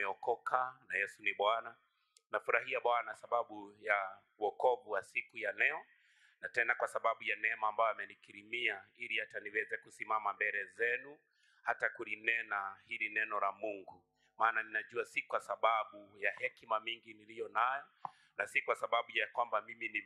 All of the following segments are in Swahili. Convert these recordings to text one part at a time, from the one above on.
umeokoka na Yesu ni Bwana. Nafurahia Bwana sababu ya wokovu wa siku ya leo, na tena kwa sababu ya neema ambayo amenikirimia ili hata niweze kusimama mbele zenu hata kulinena hili neno la Mungu. Maana ninajua si kwa sababu ya hekima mingi niliyo nayo, na si kwa sababu ya kwamba mimi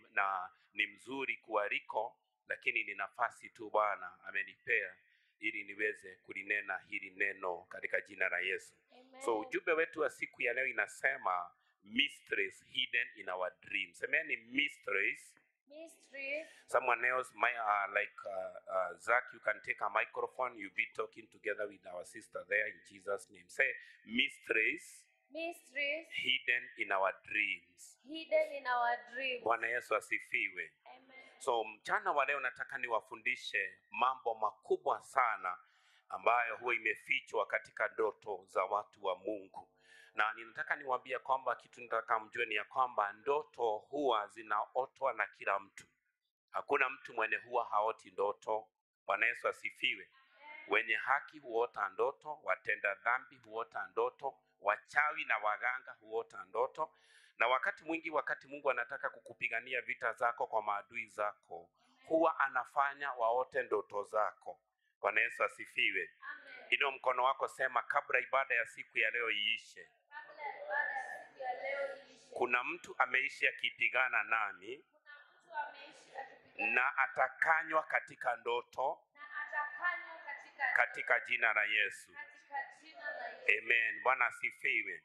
ni mzuri kuwaliko, lakini ni nafasi tu Bwana amenipea ili niweze kulinena hili neno katika jina la Yesu. Amen. So ujumbe wetu wa siku ya leo inasema mysteries hidden in our dreams. Semeni mysteries. Mysteries. Someone else Zach, you can take a microphone. You'll be talking together with our sister there in Jesus' name. Say mysteries. Mysteries Hidden in our dreams. hidden in our dreams. Bwana Yesu asifiwe. Amen. So mchana wa leo nataka niwafundishe mambo makubwa sana ambayo huwa imefichwa katika ndoto za watu wa Mungu. Na ninataka niwaambie kwamba kitu nataka mjue ni ya kwamba ndoto huwa zinaotwa na kila mtu. Hakuna mtu mwenye huwa haoti ndoto. Bwana Yesu asifiwe. Wenye haki huota ndoto, watenda dhambi huota ndoto, wachawi na waganga huota ndoto. Na wakati mwingi, wakati Mungu anataka kukupigania vita zako kwa maadui zako, huwa anafanya waote ndoto zako. Bwana Yesu asifiwe. Amen. Inua mkono wako, sema kabla ibada ya siku ya leo iishe, Kabla ibada ya siku ya leo iishe, kuna mtu ameishi akipigana nami kuna mtu ameishi akipigana na atakanywa katika ndoto na atakanywa katika jina la Yesu. katika jina la Yesu. Amen. Bwana asifiwe.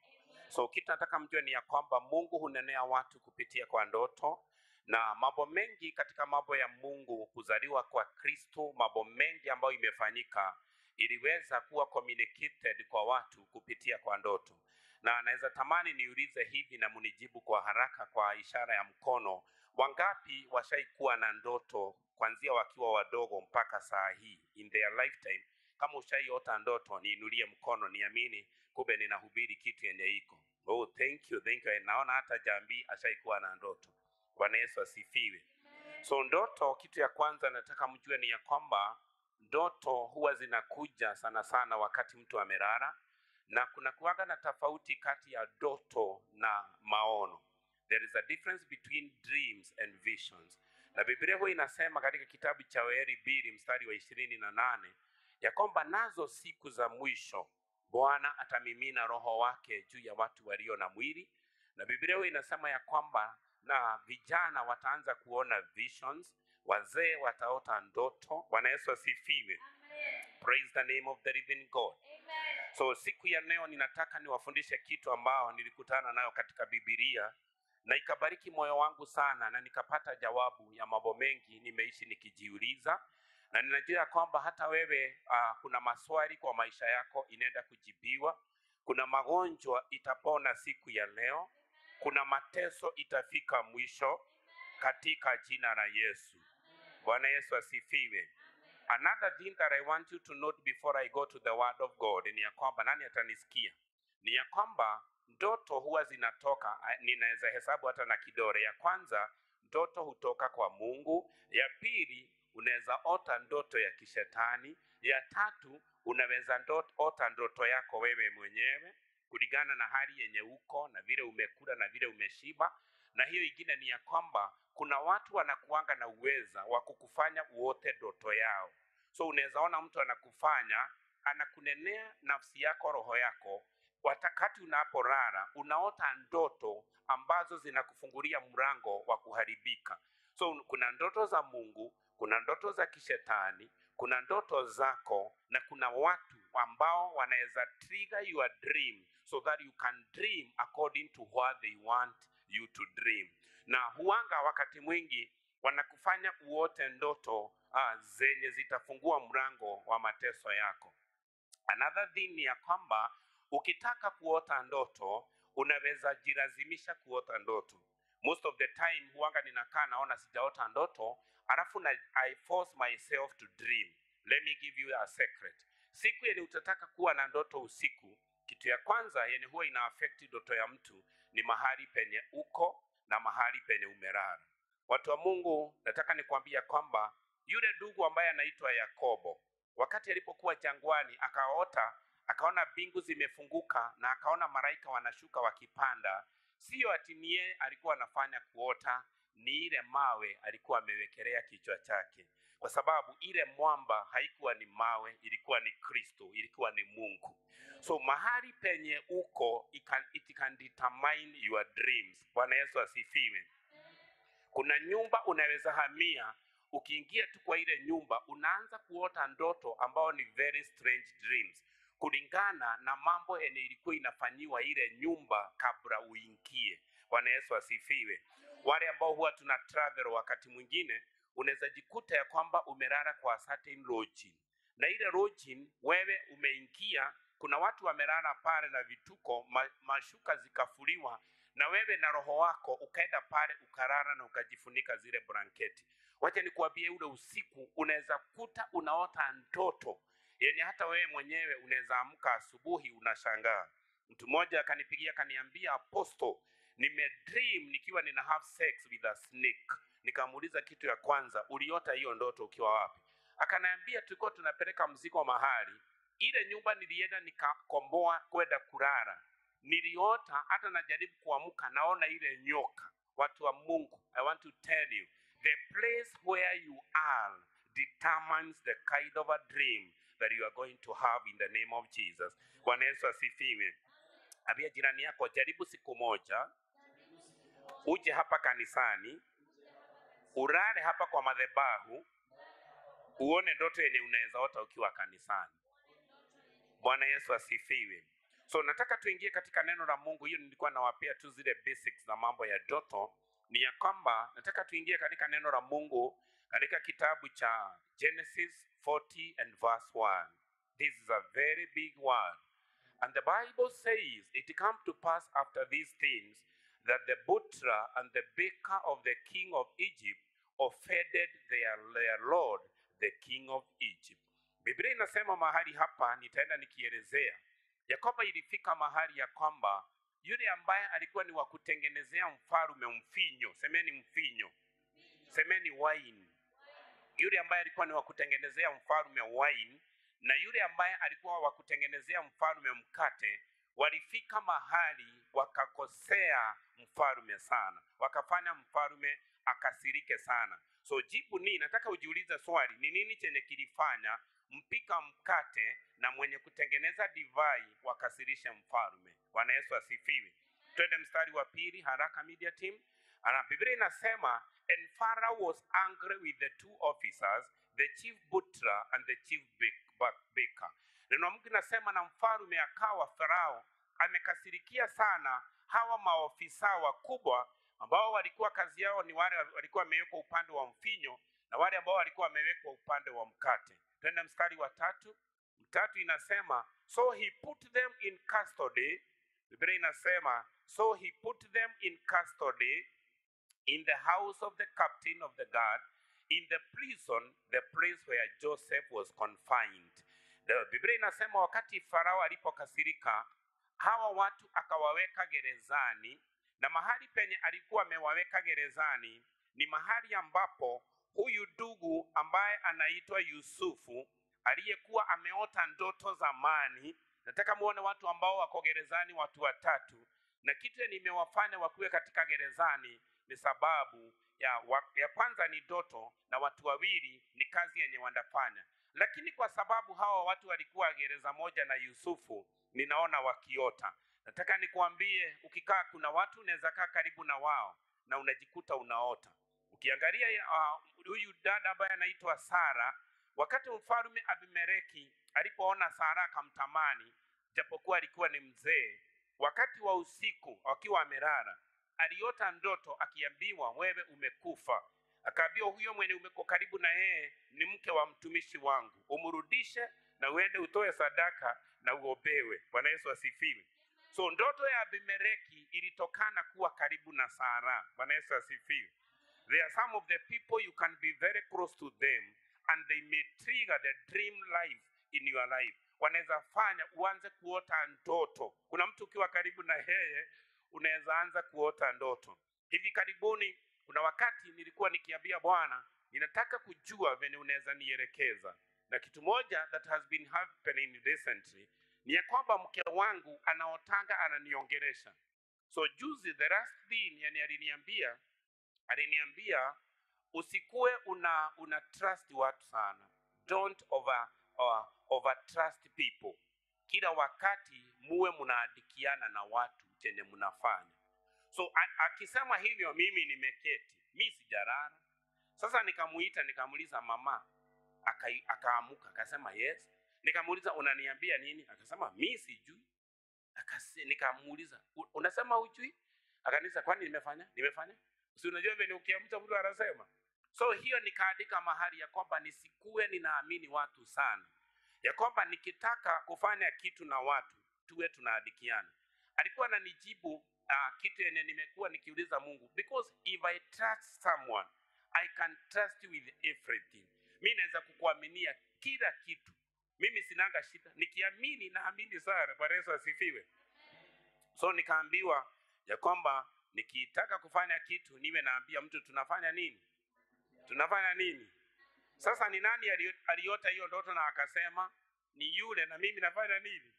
So kitu nataka mjue ni ya kwamba Mungu hunenea watu kupitia kwa ndoto, na mambo mengi katika mambo ya Mungu, kuzaliwa kwa Kristo, mambo mengi ambayo imefanyika iliweza kuwa communicated kwa watu kupitia kwa ndoto. Na naweza tamani niulize hivi na munijibu kwa haraka kwa ishara ya mkono. Wangapi washaikuwa na ndoto kuanzia wakiwa wadogo mpaka saa hii in their lifetime? Kama ushaiota ndoto niinulie mkono, niamini kumbe ninahubiri kitu yenye iko. Oh, thank you. Naona hata Jambi ashaikuwa na ndoto. Bwana Yesu asifiwe. So ndoto, kitu ya kwanza nataka mjue ni ya kwamba ndoto huwa zinakuja sana sana wakati mtu amelala, na kuna kuwaga na tofauti kati ya ndoto na maono. There is a difference between dreams and visions. Na Biblia huwa inasema katika kitabu cha Yoeli 2 mstari wa 28 ya kwamba nazo siku za mwisho Bwana atamimina roho wake juu ya watu walio na mwili. Na Biblia huwa inasema ya kwamba na vijana wataanza kuona visions, wazee wataota ndoto. Bwana Yesu asifiwe. Amen. Praise the name of the living God. Amen. So siku ya leo ninataka niwafundishe kitu ambao nilikutana nayo katika Biblia na ikabariki moyo wangu sana, na nikapata jawabu ya mambo mengi nimeishi nikijiuliza. Na ninajua kwamba hata wewe kuna maswali kwa maisha yako inaenda kujibiwa. Kuna magonjwa itapona siku ya leo. Kuna mateso itafika mwisho katika jina la Yesu. Bwana Yesu asifiwe. Another thing that I want you to note before I go to the word of God ni ya kwamba, nani atanisikia? Ni ya kwamba ndoto huwa zinatoka, ninaweza hesabu hata na kidole. Ya kwanza, ndoto hutoka kwa Mungu. Ya pili, unaweza ota ndoto ya kishetani. Ya tatu, unaweza ota ndoto yako wewe mwenyewe kulingana na hali yenye uko na vile umekula na vile umeshiba. Na hiyo ingine ni ya kwamba kuna watu wanakuanga na uweza wa kukufanya uote ndoto yao. So unaweza ona mtu anakufanya, anakunenea nafsi yako, roho yako, wakati unapolala unaota ndoto ambazo zinakufungulia mlango wa kuharibika. So kuna ndoto za Mungu, kuna ndoto za kishetani, kuna ndoto zako, na kuna watu ambao wanaweza trigger your dream so that you can dream according to what they want you to dream. Na huanga wakati mwingi wanakufanya uote ndoto zenye zitafungua mlango wa mateso yako. Another thing ni ya kwamba ukitaka kuota ndoto unaweza jilazimisha kuota ndoto. Most of the time huanga ninakaa naona sijaota ndoto, alafu I force myself to dream. Let me give you a secret. Siku yenye utataka kuwa na ndoto usiku, kitu ya kwanza yenye huwa ina affect ndoto ya mtu ni mahali penye uko na mahali penye umelala. Watu wa Mungu, nataka nikwambia kwamba yule ndugu ambaye anaitwa Yakobo, wakati alipokuwa jangwani akaota akaona mbingu zimefunguka na akaona malaika wanashuka wakipanda. Sio ati ni yeye alikuwa anafanya kuota, ni ile mawe alikuwa amewekelea kichwa chake, kwa sababu ile mwamba haikuwa ni mawe, ilikuwa ni Kristo, ilikuwa ni Mungu. So mahali penye uko it can determine your dreams. Bwana Yesu asifiwe. Kuna nyumba unaweza hamia, ukiingia tu kwa ile nyumba unaanza kuota ndoto ambao ni very strange dreams, kulingana na mambo yenye ilikuwa inafanyiwa ile nyumba kabla uingie. Bwana Yesu asifiwe. Wale ambao huwa tuna travel, wakati mwingine unaweza jikuta ya kwamba umelala kwa certain lodging, na ile lodging wewe umeingia, kuna watu wamelala pale na vituko, mashuka zikafuliwa, na wewe na roho wako ukaenda pale ukarara na ukajifunika zile blanketi. Wacha nikuambie, ule usiku unaweza kuta unaota ndoto yani hata wewe mwenyewe unaweza amka asubuhi unashangaa. Mtu mmoja akanipigia akaniambia, Apostle, nimedream nikiwa nina have sex with a snake. Nikamuuliza, kitu ya kwanza, uliota hiyo ndoto ukiwa wapi? Akaniambia, tulikuwa tunapeleka mzigo mahali, ile nyumba nilienda nikakomboa kwenda kulala, niliota hata najaribu kuamka naona ile nyoka. Watu wa Mungu, I want to tell you, the place where you are determines the kind of a dream that you are going to have in the name of Jesus. Bwana Yesu asifiwe. Ambia jirani yako, jaribu siku moja uje hapa kanisani, urare hapa kwa madhabahu, uone ndoto yenye unaweza ota ukiwa kanisani. Bwana Yesu asifiwe. So nataka tuingie katika neno la Mungu. Hiyo nilikuwa nawapea tu zile basics za mambo ya ndoto, ni ya kwamba nataka tuingie katika neno la Mungu katika kitabu cha Genesis 40 and verse 1. This is a very big word. And the Bible says, it came to pass after these things that the butler and the baker of the king of Egypt offended their lord, the king of Egypt. Biblia inasema mahali hapa, nitaenda nikielezea ya kwamba ilifika mahali ya kwamba yule ambaye alikuwa ni wa kutengenezea mfarume mfinyo, semeni mfinyo, semeni wine, yule ambaye alikuwa ni wa kutengenezea mfarume wine na yule ambaye alikuwa wa kutengenezea mfarume mkate, walifika mahali wakakosea mfarume sana, wakafanya mfarume akasirike sana. So jibu ni, nataka ujiulize swali, ni nini chenye kilifanya mpika mkate na mwenye kutengeneza divai wakasirisha mfarume? Bwana Yesu asifiwe. Twende mstari wa pili haraka, media team. Biblia inasema, and Pharaoh was angry with the two officers, the chief butler and the chief baker. Neno Mungu inasema, na mfarume akawa Farao amekasirikia sana hawa maofisa wakubwa ambao walikuwa kazi yao ni wale walikuwa wamewekwa upande wa mfinyo na wale ambao walikuwa wamewekwa upande wa mkate. Twende mstari wa tatu. Mtatu inasema, so he put them in custody. Biblia inasema, so he put them in custody in the house of the captain of the guard, in the prison, the place where Joseph was confined. Biblia inasema wakati Farao alipokasirika, hawa watu akawaweka gerezani, na mahali penye alikuwa amewaweka gerezani ni mahali ambapo huyu ndugu ambaye anaitwa Yusufu aliyekuwa ameota ndoto zamani. Nataka muone watu ambao wako gerezani, watu watatu, na kitu nimewafanya wakuwe katika gerezani ni sababu ya kwanza ni ndoto, na watu wawili ni kazi yenye wanafanya. Lakini kwa sababu hawa watu walikuwa gereza moja na Yusufu, ninaona wakiota. Nataka nikuambie, ukikaa, kuna watu unaweza kaa karibu na wao na unajikuta unaota. Ukiangalia huyu dada ambaye anaitwa Sara, wakati mfalme Abimeleki alipoona Sara akamtamani, japokuwa alikuwa ni mzee, wakati wa usiku akiwa amelala, aliota ndoto akiambiwa, wewe umekufa. Akaambiwa, huyo mwenye umeko karibu na yeye ni mke wa mtumishi wangu, umrudishe na uende utoe sadaka na uobewe. Bwana Yesu asifiwe. So ndoto ya Abimeleki ilitokana kuwa karibu na Sara. Bwana Yesu asifiwe. There are some of the people you can be very close to them and they may trigger the dream life in your life. Wanaweza fanya uanze kuota ndoto. Kuna mtu ukiwa karibu na yeye unaweza anza kuota ndoto. Hivi karibuni kuna wakati nilikuwa nikiambia Bwana, ninataka kujua venye unaweza nielekeza. Na kitu moja that has been happening recently ni ya kwamba mke wangu anaotanga ananiongelesha. So juzi the last thing yani aliniambia usikue una trust watu sana. Don't over trust people. Kila wakati muwe mnaadikiana na watu chenye mnafanya. So akisema hivyo mimi nimeketi. Mimi sijarara. Sasa nikamuuliza mama. Akaamuka akasema yes. Nikamuuliza unaniambia nini? Akasema mimi sijui. Nikamuuliza unasema hujui? Akaniuliza kwani nimefanya? Si unajua vile ukiamta mtu anasema. So hiyo nikaandika mahali ya kwamba nisikue ninaamini watu sana. Ya kwamba nikitaka kufanya kitu na watu tuwe tunaadikiana. Alikuwa ananijibu kitu yenye nimekuwa nikiuliza Mungu, because if I trust someone I can trust you with everything. Mimi naweza kukuaminia kila kitu. Mimi sinanga shida. Nikiamini naamini sana. Bwana Yesu asifiwe. So nikaambiwa ya kwamba nikitaka kufanya kitu niwe naambia mtu tunafanya nini? Tunafanya nini? Sasa ni nani aliota hiyo ndoto na akasema ni yule, na mimi nafanya nini?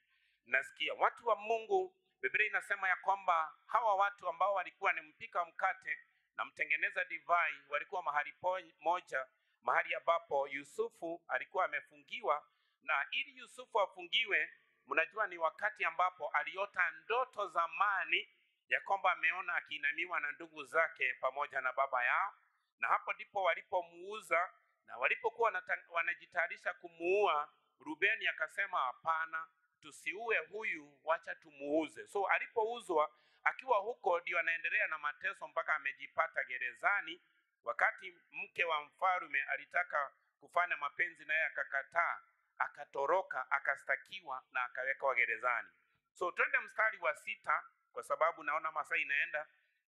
Nasikia watu wa Mungu. Biblia inasema ya kwamba hawa watu ambao walikuwa ni mpika mkate na mtengeneza divai walikuwa mahali moja, mahali ambapo Yusufu alikuwa amefungiwa. Na ili Yusufu afungiwe, mnajua ni wakati ambapo aliota ndoto zamani ya kwamba ameona akiinamiwa na ndugu zake pamoja na baba yao. Na hapo ndipo walipomuuza, na walipokuwa wanajitayarisha kumuua, Rubeni akasema hapana, tusiue huyu, wacha tumuuze. So alipouzwa akiwa huko ndio anaendelea na mateso mpaka amejipata gerezani. Wakati mke wa mfalme alitaka kufanya mapenzi naye akakataa, akatoroka, akastakiwa na akawekwa gerezani. So twende mstari wa 6 kwa sababu naona masaa inaenda,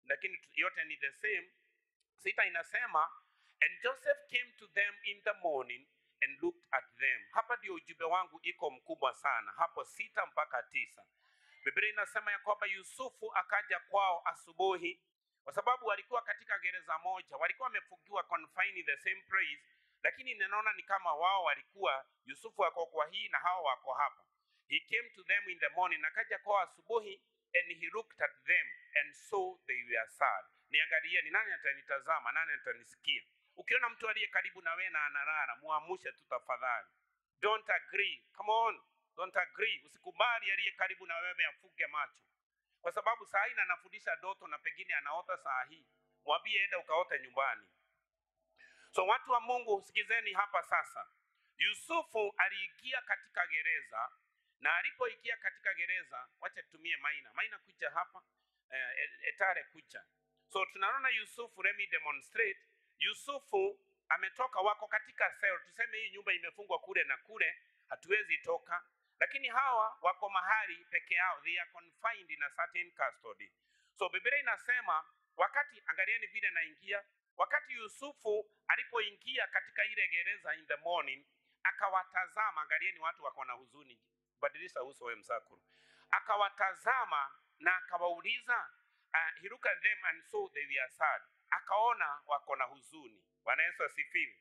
lakini yote ni the same. 6 inasema, and Joseph came to them in the morning and looked at them. Hapa ndio ujumbe wangu iko mkubwa sana. Hapo 6 mpaka 9. Biblia inasema ya kwamba Yusufu akaja kwao asubuhi, kwa sababu walikuwa katika gereza moja. Walikuwa wamefungiwa confined in the same place, lakini ninaona ni kama wao walikuwa, Yusufu wako kwa hii na hao wako hapa. He came to them in the morning, akaja kwao asubuhi, and he looked at them and saw they were sad. Niangalie ni nani atanitazama, nani atanisikia. Ukiona mtu aliye karibu na wewe na analala, muamushe tu tafadhali. Don't agree. Come on. Don't agree. Usikubali aliye karibu na wewe afuke macho. Kwa sababu saa hii anafundisha ndoto na pengine anaota saa hii. Mwambie enda ukaote nyumbani. So watu wa Mungu sikizeni hapa sasa. Yusufu aliingia katika gereza, na alipoingia katika gereza, wacha tutumie Maina kuja hapa, Etare kuja. So tunaona Yusufu, let me demonstrate. Yusufu ametoka, wako katika cell. Tuseme hii nyumba imefungwa kule na kule, hatuwezi toka. Lakini hawa wako mahali peke yao, they are confined in a certain custody. So Biblia inasema wakati, angalieni vile naingia, wakati Yusufu alipoingia katika ile gereza in the morning, akawatazama. Angalieni watu wako na huzuni. Badilisha uso wewe msakuru. Akawatazama na akawauliza, he looked at them and saw they were sad. Akaona wako na huzuni. Bwana Yesu asifiwe.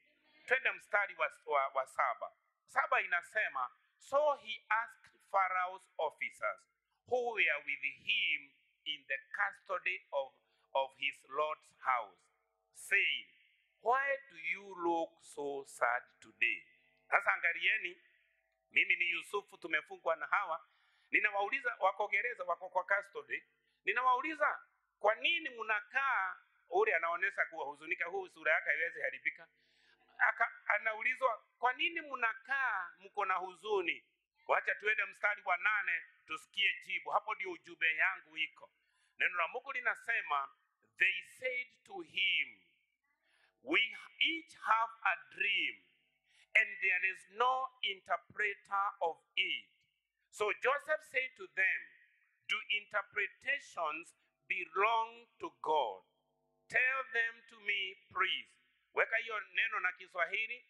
Twende mstari wa 7. 7 inasema, so he asked Pharaoh's officers who were with him in the custody of his Lord's house, saying, why do you look so sad today? Sasa angalieni, mimi ni Yusufu, tumefungwa na hawa. Ninawauliza, wako gereza, wako kwa custody. Ninawauliza, kwa nini mnakaa? Ule anaonesha kuwa huzunika, huu sura yake haiwezi haribika. Anaulizwa, kwa nini mnakaa mko na huzuni? Wacha tuende mstari wa 8 tusikie jibu. Hapo ndio ujumbe yangu iko. Neno la Mungu linasema, they said to him, we each have a dream and there is no interpreter of it. So Joseph said to them, do interpretations belong to God? Tell them to me, please. Weka hiyo neno na Kiswahili.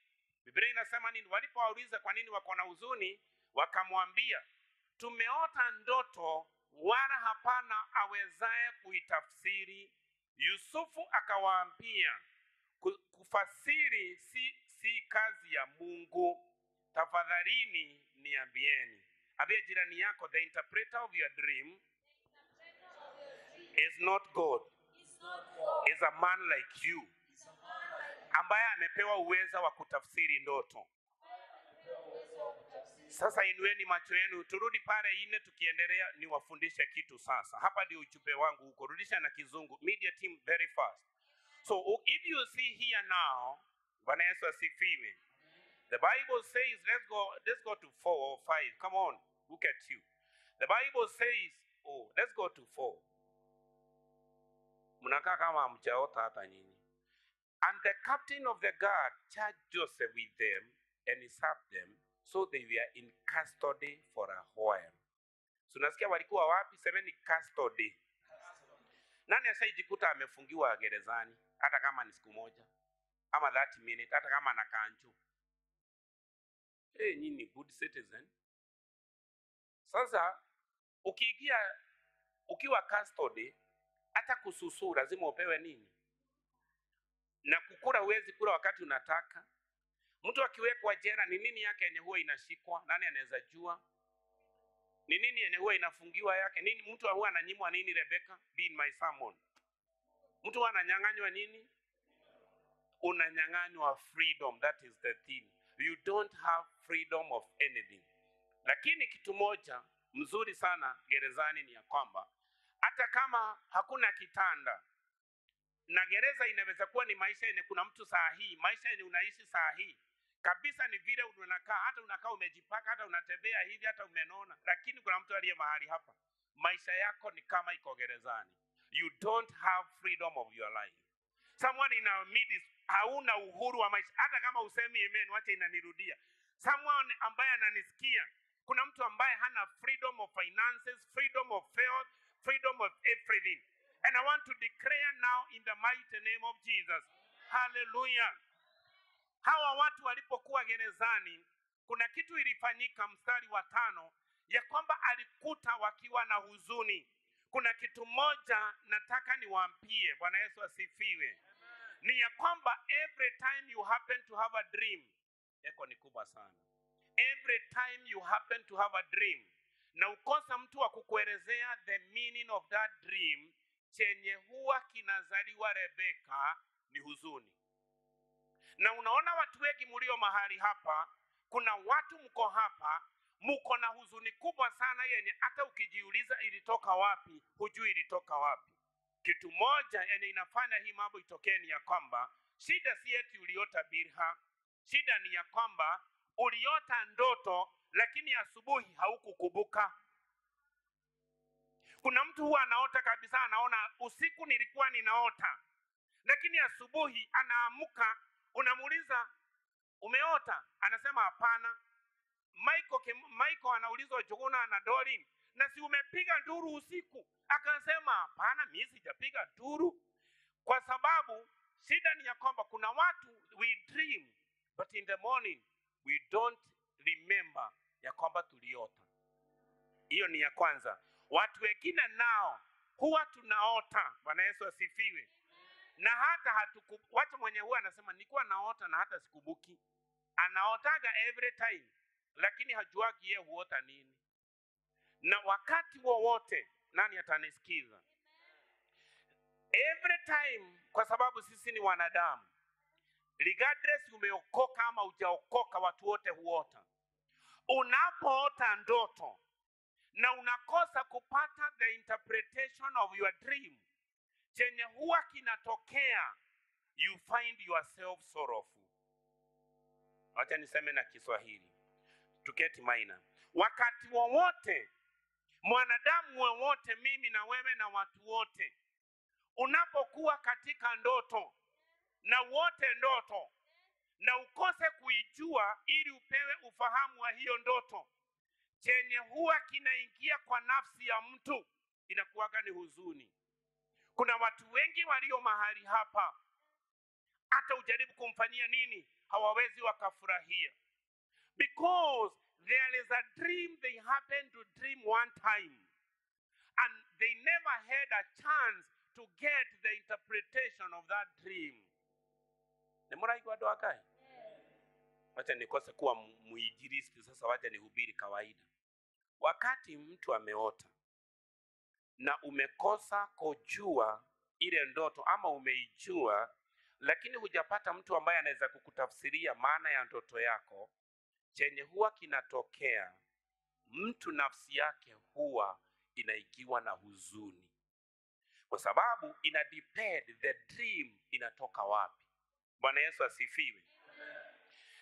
Biblia inasema nini? Walipowauliza kwa nini wako na huzuni, wakamwambia, tumeota ndoto wala hapana awezaye kuitafsiri. Yusufu akawaambia, kufasiri si kazi ya Mungu. Tafadhalini niambieni. Ambia jirani yako, the interpreter of your dream is not God. Is a man like you, ambaye amepewa uwezo wa kutafsiri ndoto. Sasa inueni macho yenu, turudi pale ine, tukiendelea niwafundishe kitu sasa. Hapa ndio ujumbe wangu huko. Rudisha na kizungu. Media team very fast. So if you see here now, Bwana Yesu asifiwe. The Bible says, let's go to 4 or 5. Come on, look at you. The Bible says, let's go to 4. Mnakaa kama mchaota hata nyinyi. And the captain of the guard charged Joseph with them, and he served them, so they were in custody for a while. So nasikia walikuwa wapi? Semeni custody. Nani ashaijikuta amefungiwa gerezani hata kama ni siku moja ama 30 minutes, hata kama na kanju? Nyinyi good citizen. Sasa ukiwa custody, hata kususu lazima upewe nini? Na kukula huwezi kula wakati unataka. Mtu akiwekwa jela, ni nini yake yenye huwa inashikwa? Nani anaweza jua? Ni nini yenye huwa inafungiwa yake? Nini mtu huwa ananyimwa nini? Rebecca, be in my sermon. Mtu huwa ananyang'anywa nini? Unanyang'anywa freedom. That is the thing. You don't have freedom of anything. Lakini kitu moja mzuri sana gerezani ni ya kwamba hata kama hakuna kitanda, na gereza inaweza kuwa ni maisha yenye kuna mtu saa hii, maisha yenye unaishi saa hii kabisa, ni vile unakaa, hata unakaa umejipaka, hata unatembea hivi, hata umenona, lakini kuna mtu aliye mahali hapa, maisha yako ni kama iko gerezani. You don't have freedom of your life. Someone in our midst hauna uhuru wa maisha, hata kama usemi amen, wacha inanirudia. Someone ambaye ananisikia, kuna mtu ambaye hana freedom of finances, freedom of health, freedom of everything. And I want to declare now in the mighty name of Jesus. Hallelujah. Hawa watu walipokuwa gerezani, kuna kitu ilifanyika, mstari wa 5, ya kwamba alikuta wakiwa na huzuni. Kuna kitu moja nataka niwaambie, Bwana Yesu asifiwe. Ni ya kwamba every time you happen to have a dream, eko ni kubwa sana. Every time you happen to have a dream, na ukosa mtu wa kukuelezea the meaning of that dream, chenye huwa kinazaliwa Rebecca ni huzuni. Na unaona watu wengi mlio mahali hapa, kuna watu mko hapa, mko na huzuni kubwa sana yenye hata ukijiuliza ilitoka wapi, hujui ilitoka wapi. Kitu moja yenye inafanya hii mambo itokee ni ya kwamba shida si eti uliota birha. Shida ni ya kwamba uliota ndoto, lakini asubuhi haukukumbuka. Kuna mtu huwa anaota kabisa, anaona usiku nilikuwa ninaota, lakini asubuhi anaamuka, unamuuliza umeota, anasema hapana. Michael anaulizwa Jogona na Dorin, na si umepiga nduru usiku? Akasema hapana, mimi sijapiga nduru. Kwa sababu shida ni ya kwamba kuna watu we dream, but in the morning we don't remember ya kwamba tuliota. Hiyo ni ya kwanza. Watu wengine nao huwa tunaota, Bwana Yesu asifiwe, na hata watu mwenye huwa anasema nilikuwa naota na hata sikubuki. Anaotaga every time, lakini hajuagi yeye huota nini. Na wakati wowote, nani atanisikiza? Every time, kwa sababu sisi ni wanadamu, regardless umeokoka ama hujaokoka, watu wote huota. Unapoota ndoto na unakosa kupata the interpretation of your dream, chenye huwa kinatokea, you find yourself sorrowful. Wacha niseme na Kiswahili, tuketi maina. Wakati wowote, mwanadamu wowote, mimi na wewe na watu wote, unapokuwa katika ndoto na wote ndoto, na ukose kuijua ili upewe ufahamu wa hiyo ndoto, chenye huwa kinaingia kwa nafsi ya mtu inakuwaga ni huzuni. Kuna watu wengi walio mahali hapa, hata ujaribu kumfanyia nini, hawawezi wakafurahia. Because there is a dream they happen to dream one time, and they never had a chance to get the interpretation of that dream. Nemora iko ado akai? Wacha nikose kuwa muinjilisti sasa, wacha nihubiri kawaida. wakati mtu ameota na umekosa kujua ile ndoto ama umeijua lakini hujapata mtu ambaye anaweza kukutafsiria maana ya ndoto yako, chenye huwa kinatokea, mtu nafsi yake huwa inaigiwa na huzuni, kwa sababu ina depend the dream inatoka wapi. Bwana Yesu asifiwe.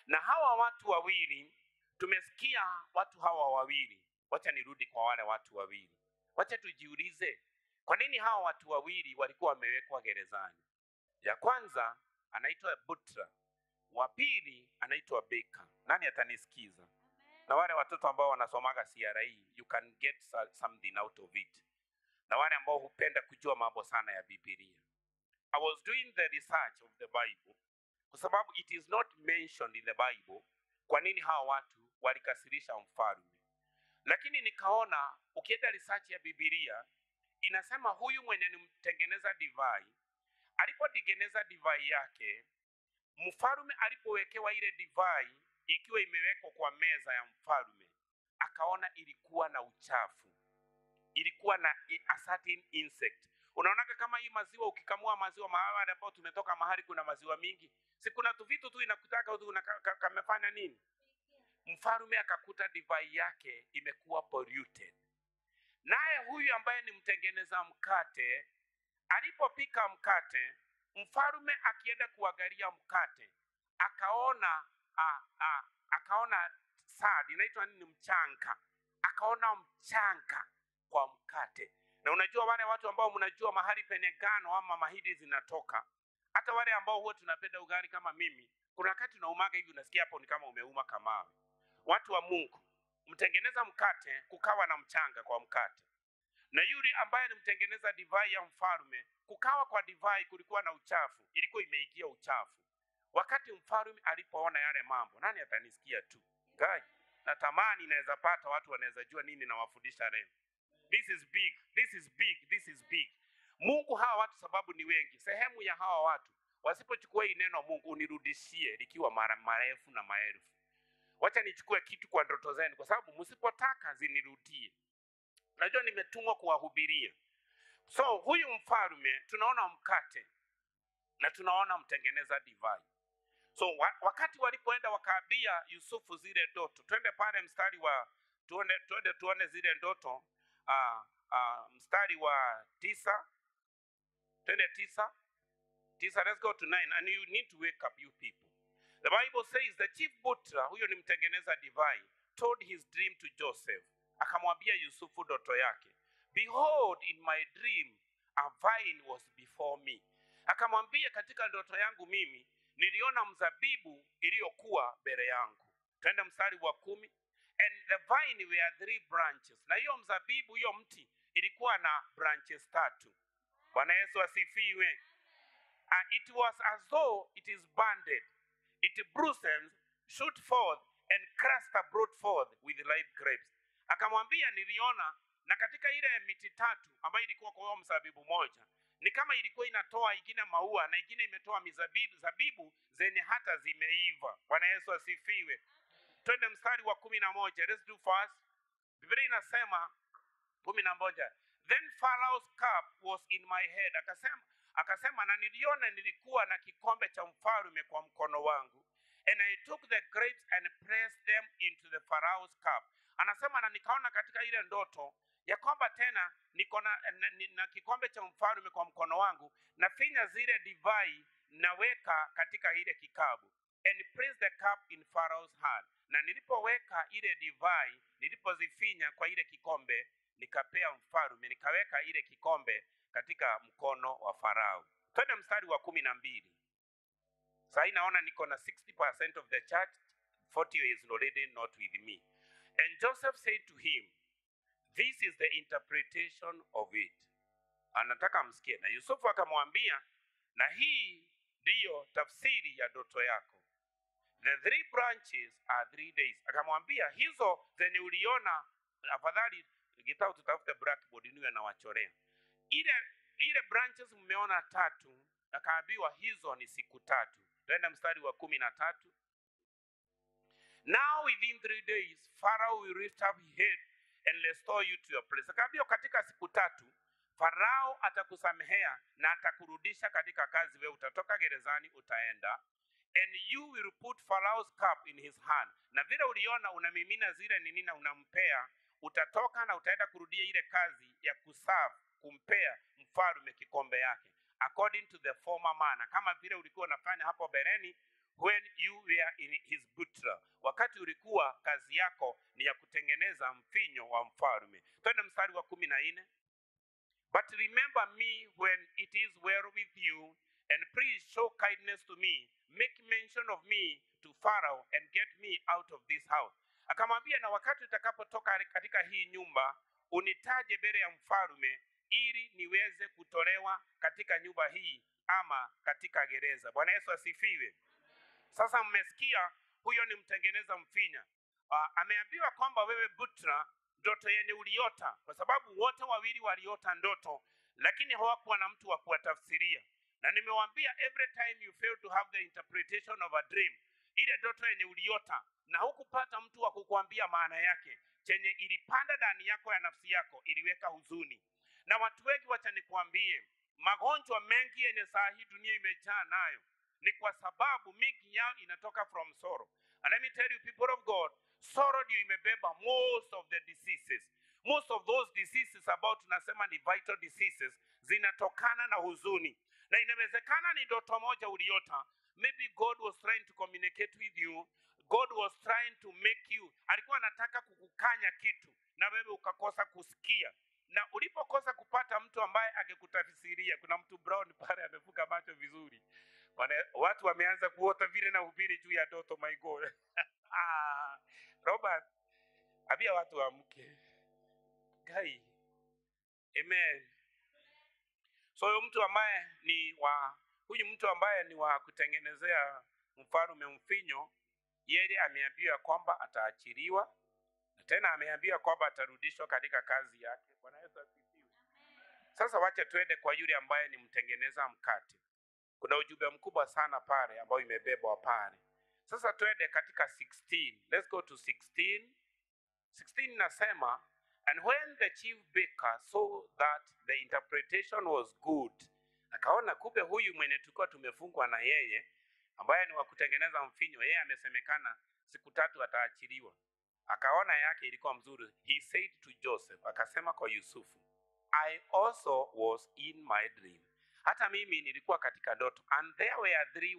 Na hawa watu wawili, tumesikia watu hawa wawili. Wacha nirudi kwa wale watu wawili. Wacha tujiulize, kwa nini hawa watu wawili walikuwa wamewekwa gerezani? Ya kwanza anaitwa Butra, wa pili anaitwa Beka. Nani atanisikiza? Na wale watoto ambao wanasomaga CRE, you can get something out of it. Na wale ambao hupenda kujua mambo sana ya Biblia. I was doing the research of the Bible, kwa sababu it is not mentioned in the Bible kwa nini hawa watu walikasirisha mfalme. Lakini nikaona ukienda research ya Biblia inasema huyu mwenye ni mtengeneza divai, alipotengeneza divai yake, mfalme alipowekewa ile divai ikiwa imewekwa kwa meza ya mfalme, akaona ilikuwa na uchafu, ilikuwa na a certain insect. Unaonaka kama hii maziwa, ukikamua maziwa mahali ambapo tumetoka mahali kuna maziwa mingi, si kuna tu vitu tu inakutaka tu kamefanya nini? Mfalme akakuta divai yake imekuwa polluted. Naye huyu ambaye ni mtengeneza mkate, alipopika mkate, mfalme akienda kuangalia mkate, akaona sad, inaitwa nini, mchanga. Akaona mchanga kwa mkate. Na unajua wale watu ambao mnajua mahali penye ngano ama mahindi zinatoka, hata wale ambao huwa tunapenda ugali kama mimi, kuna wakati unaumaga hivi unasikia hapo ni kama umeuma kamawe. Watu wa Mungu, mtengeneza mkate kukawa na mchanga kwa mkate. Na yule ambaye ni mtengeneza divai ya mfalme, kukawa kwa divai kulikuwa na uchafu, ilikuwa imeingia uchafu. Wakati mfalme alipoona yale mambo, nani atanisikia tu? Gai, natamani inaweza pata watu wanaweza jua nini na wafundisha leo. This is big, this is big, this is big. Mungu hawa watu sababu ni wengi. Sehemu ya hawa watu, wasipochukua hii neno Mungu unirudishie likiwa marefu na maelfu. Wacha nichukue kitu kwa ndoto zenu, kwa sababu msipotaka zinirudie. Najua nimetumwa kuwahubiria. So huyu mfalme tunaona mkate na tunaona mtengeneza divai. So wakati walipoenda wakaambia Yusufu zile ndoto, twende pale mstari wa tuone zile ndoto, mstari wa 9. Twende 9, let's go to 9, and you need to wake up you people. The Bible says the chief butler, huyo ni mtengeneza divai, told his dream to Joseph. Akamwambia Yusufu ndoto yake. Behold, in my dream a vine was before me. Akamwambia katika ndoto yangu mimi niliona mzabibu iliyokuwa mbele yangu. Twende mstari wa 10. And the vine were 3 branches. Na hiyo mzabibu, hiyo mti ilikuwa na branches 3. Bwana Yesu asifiwe. It was as though it is banded. It blossomed, shoot forth, and cluster brought forth with ripe grapes. Akamwambia niliona, na katika ile miti 3 ambayo ilikuwa kwa hiyo mzabibu moja, ni kama ilikuwa inatoa ingine maua na ingine imetoa zabibu zenye hata zimeiva. Bwana Yesu asifiwe. Twende mstari wa 11. Let's do fast. Biblia inasema 11. Then Pharaoh's cup was in my head. Akasema na niliona nilikuwa na kikombe cha mfalme kwa mkono wangu. And I took the grapes and pressed them into the Pharaoh's cup. Anasema na nikaona katika ile ndoto ya kwamba tena niko na kikombe cha mfalme kwa mkono wangu, na finya zile divai naweka katika ile kikabu. And press the cup in Pharaoh's hand. Na nilipoweka ile divai, nilipozifinya kwa ile kikombe, nikapea mfalme, nikaweka ile kikombe katika mkono wa Farao. Twende mstari wa 12. Sasa naona niko na 60% of the church, 40 is already not with me. And Joseph said to him, this is the interpretation of it. Anataka msikie. Na Yusufu akamwambia, na hii ndiyo tafsiri ya ndoto yako. The 3 branches are 3 days. Akamwambia hizo zenye uliona, afadhali gitao tutafute blackboard niwe na wachorea. Ile branches mmeona 3, akaambiwa hizo ni siku 3. Twende mstari wa 13. Now within 3 days Pharaoh will lift up his head and restore you to your place. Akaambiwa katika siku 3 Farao atakusamehea na atakurudisha katika kazi. Wewe utatoka gerezani, utaenda, and you will put Pharaoh's cup in his hand. Na vile uliona unamimina zile nini na unampea, utatoka na utaenda kurudia ile kazi ya kuserve, kumpea mfalme kikombe yake, according to the former manner, kama vile ulikuwa unafanya hapo bereni when you were in his butler, wakati ulikuwa kazi yako ni ya kutengeneza mfinyo wa mfalme. Twende mstari wa 14. But remember me when it is well with you, and please show kindness to me, make mention of me to Pharaoh, and get me out of this house. Akamwambia, na wakati utakapotoka katika hii nyumba, unitaje mbele ya mfalme ili niweze kutolewa katika nyumba hii ama katika gereza. Bwana Yesu asifiwe. Sasa mmesikia, huyo ni mtengeneza mfinya. Ameambiwa kwamba wewe butler, ndoto yenye uliota, kwa sababu wote wawili waliota ndoto, lakini hawakuwa na mtu wa kuwatafsiria. Na nimewaambia, every time you fail to have the interpretation of a dream, ile ndoto yenye uliota na hukupata mtu wa kukuambia maana yake, chenye ilipanda ndani yako ya nafsi yako iliweka huzuni. Na watu wengi, wacha nikuambie, magonjwa mengi yenye saa hii dunia imejaa nayo ni kwa sababu mingi yao inatoka from sorrow. And let me tell you, people of God, sorrow ndio imebeba most of the diseases. Most of those diseases about tunasema ni vital diseases zinatokana na huzuni. Na inawezekana ni ndoto moja uliota. Maybe God was trying to communicate with you. God was trying to make you, alikuwa anataka kukukanya kitu na wewe ukakosa kusikia. Na ulipokosa kupata mtu ambaye akikutafsiria, kuna mtu Brown pale amefuka macho vizuri. Watu wameanza kuota vile na hubiri juu ya ndoto, my God. Robert, abia watu amke. Gai. Amen. So huyu mtu ambaye ni wa kutengenezea mfalme mfinyo, yeye ameambiwa kwamba ataachiliwa, na tena ameambiwa kwamba atarudishwa katika kazi yake. Bwana Yesu asifiwe. Sasa wacha tuende kwa yule ambaye ni mtengeneza mkate. Kuna ujumbe mkubwa sana pale ambao imebebwa pale. Sasa tuende katika 16. Let's go to 16. 16 nasema, and when the chief baker saw that the interpretation was good, akaona kumbe huyu mwenye tulikuwa tumefungwa na yeye ambaye ni wa kutengeneza mfinyo, yeye amesemekana siku 3 ataachiliwa. Akaona yake ilikuwa mzuri. He said to Joseph, akasema kwa Yusufu, I also was in my dream. Hata mimi nilikuwa katika ndoto, and there were 3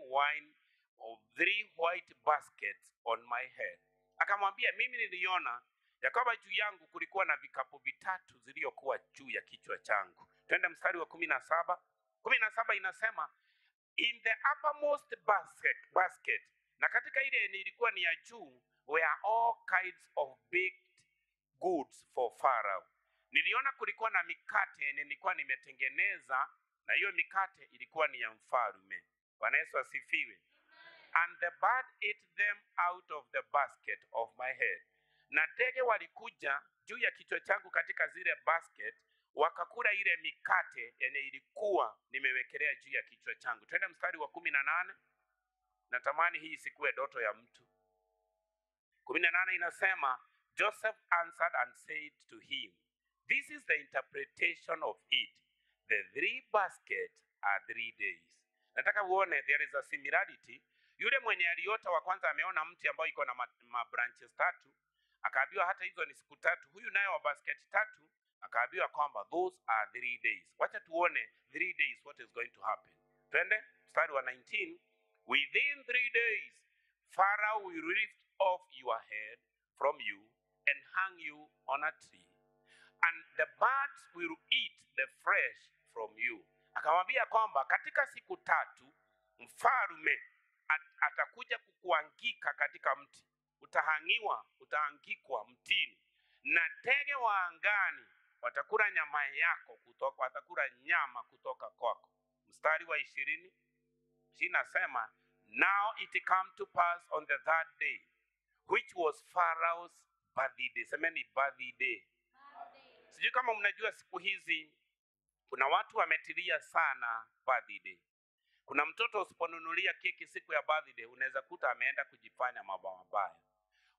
white baskets on my head. Akamwambia, mimi niliona ya kwamba juu yangu kulikuwa na vikapu 3 ziliokuwa juu ya kichwa changu. Twende mstari wa 17. 17 inasema, in the uppermost basket, na katika ile ilikuwa ni ya juu, were all kinds of baked goods for Pharaoh. Niliona kulikuwa na mikate nilikuwa nimetengeneza, na hiyo mikate ilikuwa ni ya mfalme. Bwana Yesu asifiwe. And the bird ate them out of the basket of my head. Na ndege walikuja juu ya kichwa changu katika zile basket, wakakula ile mikate yenye ilikuwa nimewekelea juu ya kichwa changu. Twende mstari wa 18. Natamani hii isikuwe ndoto ya mtu. 18 inasema, Joseph answered and said to him, this is the interpretation of it. The 3 baskets are 3 days. Nataka uone there is a similarity. Yule mwenye aliota wa kwanza ameona mti ambao iko na branches 3, akaambiwa hata hizo ni siku 3. Huyu naye wa basket 3 akaambiwa kwamba those are 3 days. Wacha tuone 3 days what is going to happen. Twende mstari wa 19. Within 3 days Pharaoh will lift off your head from you and hang you on a tree, and the birds will eat the flesh from you. Akamwambia kwamba katika siku 3 mfalme atakuja kukuangika katika mti, utaangikwa mtini, na ndege wa angani watakula nyama yako, watakula nyama kutoka kwako. Mstari wa 20 inasema, now it come to pass on the 3rd day, which was Pharaoh's birthday. Semeni birthday. Sijui kama mnajua siku hizi kuna watu wametilia sana birthday. Kuna mtoto usiponunulia keki siku ya birthday, unaweza kuta ameenda kujifanya mambo mabaya.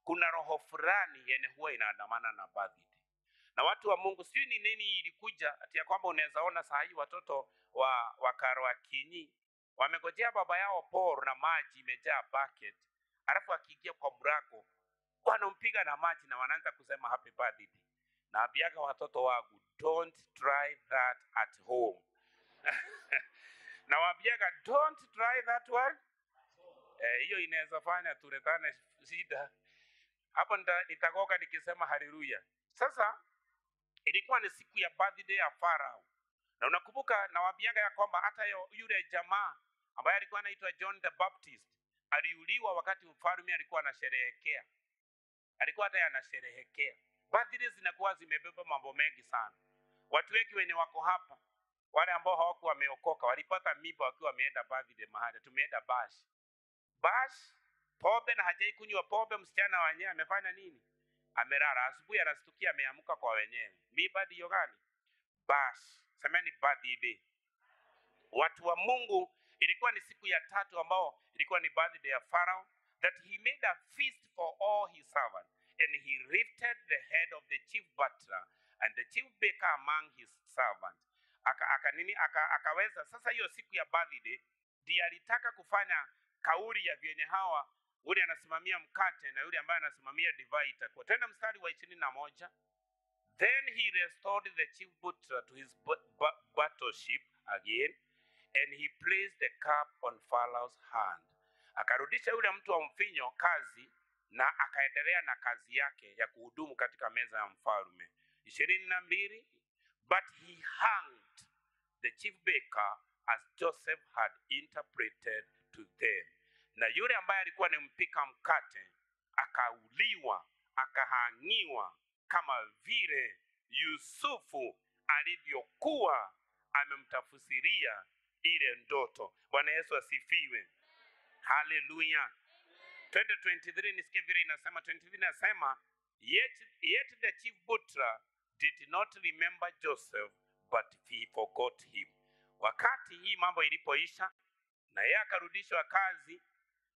Kuna roho fulani yenye huwa inaandamana na birthday. Na watu wa Mungu, sijui ni nini ilikuja ati ya kwamba unaweza ona saa hii watoto wa Karwa Kinyi wamegojea baba yao Paul na maji imejaa bucket, alafu akiingia kwa mlango wanampiga na maji na wanaanza kusema happy birthday. Na abiaga watoto wangu, don't try that at home. Na wabiaga, don't try that one. Hiyo inaweza fanya tuletane shida. Hapo nitakoka nikisema haleluya. Sasa ilikuwa ni siku ya birthday ya Farao. Na unakumbuka na wabiaga ya kwamba hata yule jamaa ambaye alikuwa anaitwa John the Baptist aliuliwa wakati mfalme alikuwa anasherehekea. Alikuwa hata anasherehekea. Birthdays zinakuwa zimebeba mambo mengi sana. Watu wengi wenye wako hapa, wale ambao hawakuwa wameokoka, walipata mimba wakiwa wameenda birthday mahali. Tumeenda bash. Bash, pombe na hajai kunywa pombe, msichana wenyewe amefanya nini? Amelala, asubuhi anastukia ameamka kwa wenyewe. Mimba ndio gani? Bash. Semeni birthday. Watu wa Mungu, ilikuwa ni siku ya tatu ambao ilikuwa ni birthday ya Pharaoh, that he made a feast for all his servants, and he lifted the head of the chief butler and the chief baker among his servants. Akaweza sasa hiyo siku ya birthday ndiye alitaka kufanya kauli ya vyenye hawa, yule anasimamia mkate na yule ambaye anasimamia divai itakuwa. Tena mstari wa 21, then he restored the chief butler to his battleship again, and he placed the cup on Pharaoh's hand. Akarudisha yule mtu wa mfinyo kazi na akaendelea na kazi yake ya kuhudumu katika meza ya mfalme. 22, but he hanged the chief baker as Joseph had interpreted to them. Na yule ambaye alikuwa ni mpika mkate akauliwa, akahangiwa kama vile Yusufu alivyokuwa amemtafsiria ile ndoto. Bwana Yesu asifiwe. Hallelujah. 23 nisikie vile inasema. 23 inasema, yet the chief butler did not remember Joseph, but he forgot him. Wakati hii mambo ilipoisha na yeye akarudishwa kazi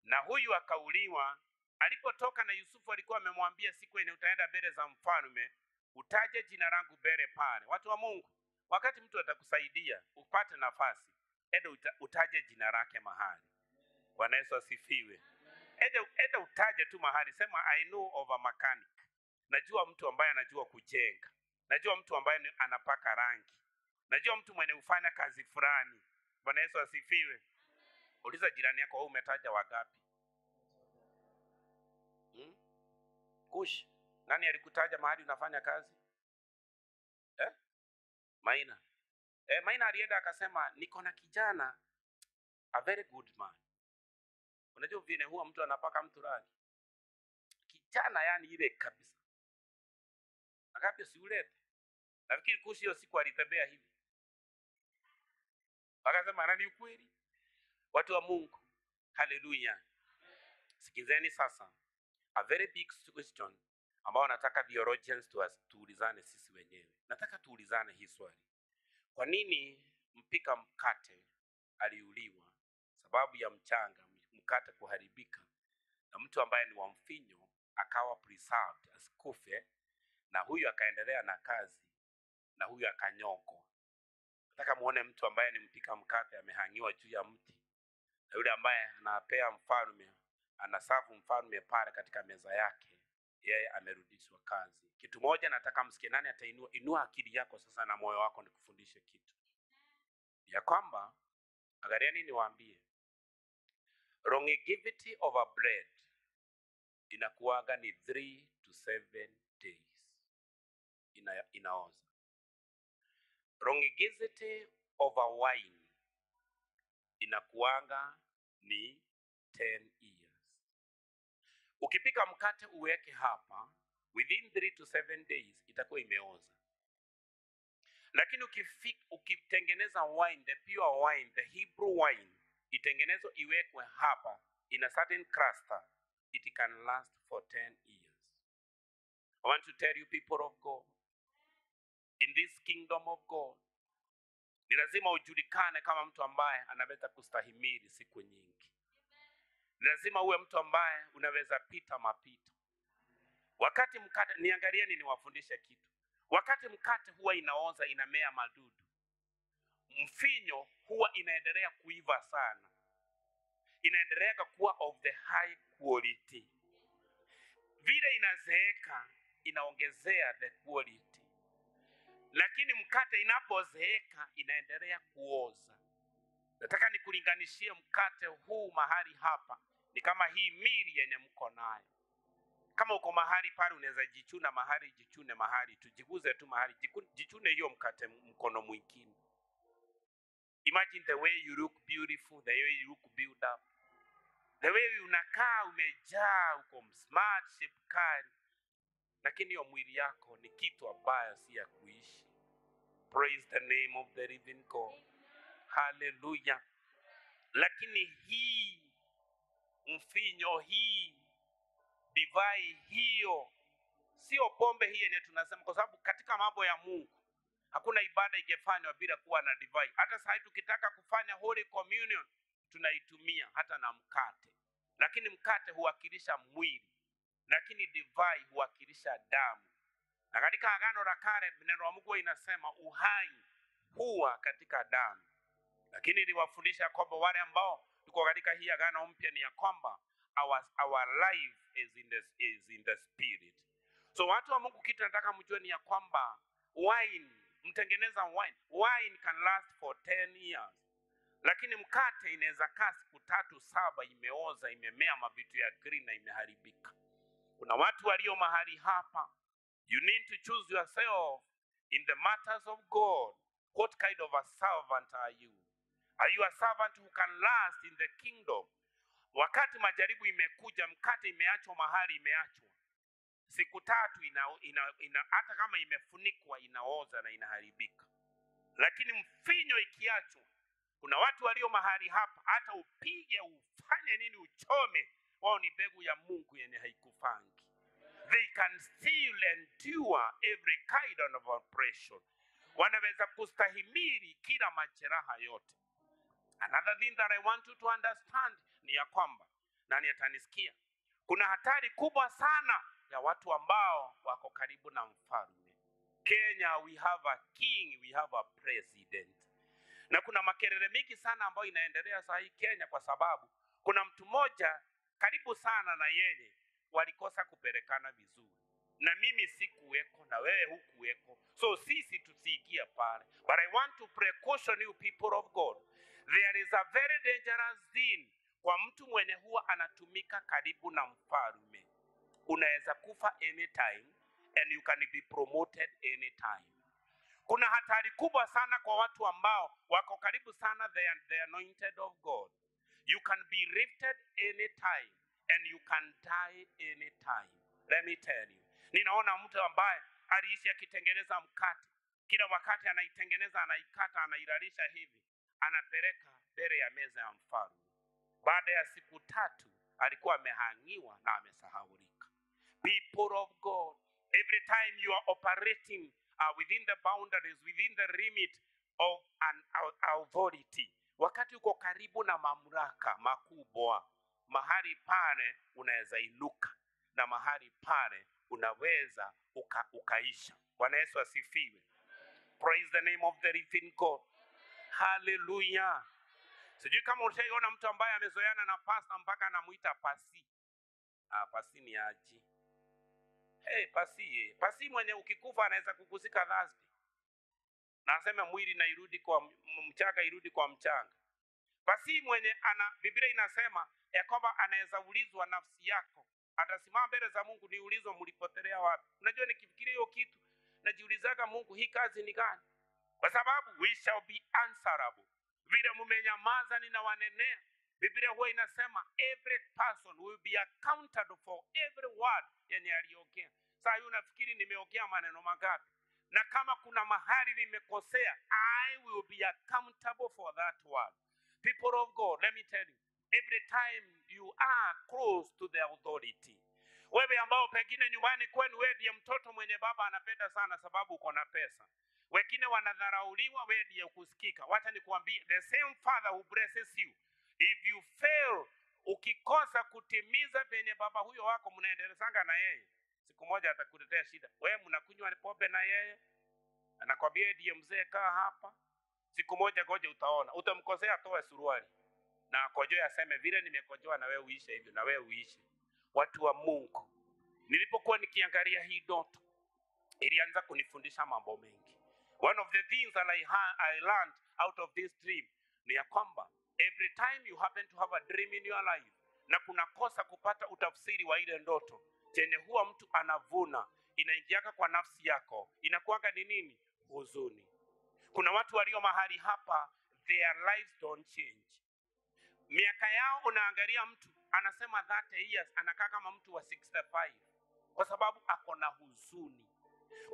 na huyu akauliwa, alipotoka na Yusufu alikuwa amemwambia siku ile utaenda mbele za mfalme utaje jina langu mbele pale. Watu wa Mungu, wakati mtu atakusaidia upate nafasi, utaje jina lake mahali. Bwana Yesu asifiwe. Eda utaje tu mahali, sema I know of a mechanic. Najua mtu ambaye anajua kujenga. Najua mtu ambaye anapaka rangi. Najua mtu mwenye ufanya kazi fulani. Bwana Yesu asifiwe. Uliza jirani yako, wewe umetaja wangapi? Kush, nani alikutaja mahali unafanya kazi? Maina. Maina alienda akasema niko na kijana, a very good man. Unajua vile huwa mtu anapaka mtu rangi. Kijana yani ile kabisa. Akapia siulete. Nafikiri Kushi hiyo siku alitembea hivi. Akasema nani ukweli? Watu wa Mungu. Hallelujah. Sikizeni sasa. A very big question ambao nataka theologians tuulizane sisi wenyewe. Nataka tuulizane hii swali. Kwa nini mpika mkate aliuliwa? Sababu ya mkate kuharibika, na mtu ambaye ni wa mfinyo akawa preserved asikufe, na huyu akaendelea na kazi, na huyu akanyongwa. Nataka muone mtu ambaye ni mpika mkate amehangiwa juu ya mti, na yule ambaye anapea mfalme, anasavu mfalme pale katika meza yake, yeye amerudishwa kazi. Kitu moja nataka msikie, nani inua akili yako sasa na moyo wako nikufundishe kitu. Ya kwamba, angalieni niwaambie, longevity of a bread inakuwaga ni 3 to 7 days. Inaoza. Longevity of a wine inakuwaga ni 10 years. Ukipika mkate uweke hapa, within 3 to 7 days itakuwa imeoza. Lakini ukitengeneza wine, the pure wine, the Hebrew wine, itengenezwe iwekwe hapa in a certain cluster, it can last for 10 years. I want to tell you, people of God, in this kingdom of God, ni lazima ujulikane kama mtu ambaye anaweza kustahimili siku nyingi. Ni lazima uwe mtu ambaye unaweza pita mapito. Wakati mkate, niangalieni niwafundishe kitu. Wakati mkate huwa inaoza, inamea madudu, mfinyo huwa inaendelea kuiva sana, inaendelea kuwa of the high quality. Vile inazeeka inaongezea the quality, lakini mkate inapozeeka inaendelea kuoza. Nataka nikulinganishie mkate huu mahali hapa ni kama hii mili yenye mko nayo. Kama uko mahali pale unaweza jichuna mahali, jichune mahali, tujiguze tu mahali, jichune hiyo mkate mkono mwingine. Imagine the way you look beautiful, the way you look built up, the way unakaa umejaa, uko smart, shape kali, lakini hiyo mwili yako ni kitu ambayo si ya kuishi. Praise the name of the living God. Hallelujah. Lakini hii mfinyo, hii divai, hiyo sio pombe hii yenye tunasema, kwa sababu katika mambo ya Mungu hakuna ibada ingefanywa bila kuwa na divai. Hata sasa tukitaka kufanya Holy Communion tunaitumia hata na mkate, lakini mkate huwakilisha mwili, lakini divai huwakilisha damu. Na katika Agano la Kale neno la Mungu inasema uhai huwa katika damu, lakini niliwafundisha kwamba wale ambao tuko katika hii Agano Mpya ni ya kwamba our life is in the spirit. So watu wa Mungu, kitu nataka mjue ni ya kwamba wine, mtengeneza wine can last for 10 years. Lakini mkate inaweza kaa siku 3-7 imeoza, imemea mavitu ya green na imeharibika. Kuna watu walio mahali hapa, you need to choose yourself in the matters of God. What kind of a servant are you? Are you a servant who can last in the kingdom? Wakati majaribu imekuja, mkate imeachwa mahali imeachwa, siku 3 hata kama imefunikwa inaoza na inaharibika. Lakini mfinyo ikiachwa, kuna watu walio mahali hapa, hata upige ufanye nini, uchome, wao ni mbegu ya Mungu yenye haikufangi. They can still endure every kind of oppression. Wanaweza kustahimili kila majeraha yote. Another thing that I want you to understand ni ya kwamba, nani atanisikia, kuna hatari kubwa sana ya watu ambao wako karibu na mfalme. Kenya, we have a king, we have a president. Na kuna makelele mingi sana ambayo inaendelea saa hii Kenya, kwa sababu kuna mtu mmoja karibu sana na yeye walikosa kupelekana vizuri. Na mimi sikuweko na wewe hukuweko, so sisi tusiingie pale. But I want to precaution you people of God. There is a very dangerous thing kwa mtu mwenye huwa anatumika karibu na mfalme. Unaweza kufa anytime and you can be promoted anytime. Kuna hatari kubwa sana kwa watu ambao wako karibu sana the anointed of God. You can be lifted anytime and you can die anytime. Let me tell you. Ninaona mtu ambaye aliishi akitengeneza mkate. Kila wakati anaitengeneza, anaikata, anailalisha hivi, anapeleka mbele ya meza ya mfalme. Baada ya siku 3 alikuwa amehangiwa na amesahaulika. People of God, every time you are operating within the boundaries, within the limit of an authority, wakati uko karibu na mamlaka makubwa, mahali pale unaweza inuka na mahali pale unaweza ukaisha. Bwana Yesu asifiwe. Praise the name of the living God. Hallelujah. Sijui kama ushaiona mtu ambaye amezoeana na pasta mpaka anamuita pasi. Pasi ni aji. Hey, pasi mwenye ukikufa anaweza kukuzika Thursday. Na aseme mwili na irudi kwa mchanga, irudi kwa mchanga. Pasi mwenye Biblia inasema ya kwamba anaweza ulizwa nafsi yako, atasimama mbele za Mungu, niulizwa mlipotelea wapi. Unajua nikifikiria hiyo kitu najiulizaga, Mungu, hii kazi ni gani? Kwa sababu we shall be answerable. Vile mumenyamaza ninawanenea, Biblia huwa inasema every person will be accountable for every word yenye aliongea. Sasa unafikiri nimeongea maneno mangapi? Na kama kuna mahali nimekosea, I will be accountable for that word. People of God, let me tell you, every time you are close to the authority, wewe ambao pengine nyumbani kwenu wewe ndiye mtoto mwenye baba anapenda sana sababu uko na pesa, wengine wanadharauliwa, wewe ndiye kusikika. Wacha nikuambie, the same father who blesses you, if you fail, ukikosa kutimiza penye baba huyo wako mnaendelezanga na yeye, siku moja atakuletea shida. Wewe mnakunywa pombe na yeye, anakwambia ndiye mzee, kaa hapa, siku moja ngoja utaona, utamkosea atoe suruali na akojoe aseme vile nimekojoa na wewe uishe hivyo, na wewe uishe. Watu wa Mungu, nilipokuwa nikiangalia hii ndoto ilianza kunifundisha mambo mengi. One of the things that I learned out of this dream ni ya kwamba every time you happen to have a dream in your life na kuna kosa kupata utafsiri wa ile ndoto, chenye huwa mtu anavuna inaingiaka kwa nafsi yako, inakuanga ni nini? Huzuni. Kuna watu walio mahali hapa, their lives don't change. Miaka yao unaangalia mtu anasema 30 years anakaa kama mtu wa 65 kwa sababu ako na huzuni.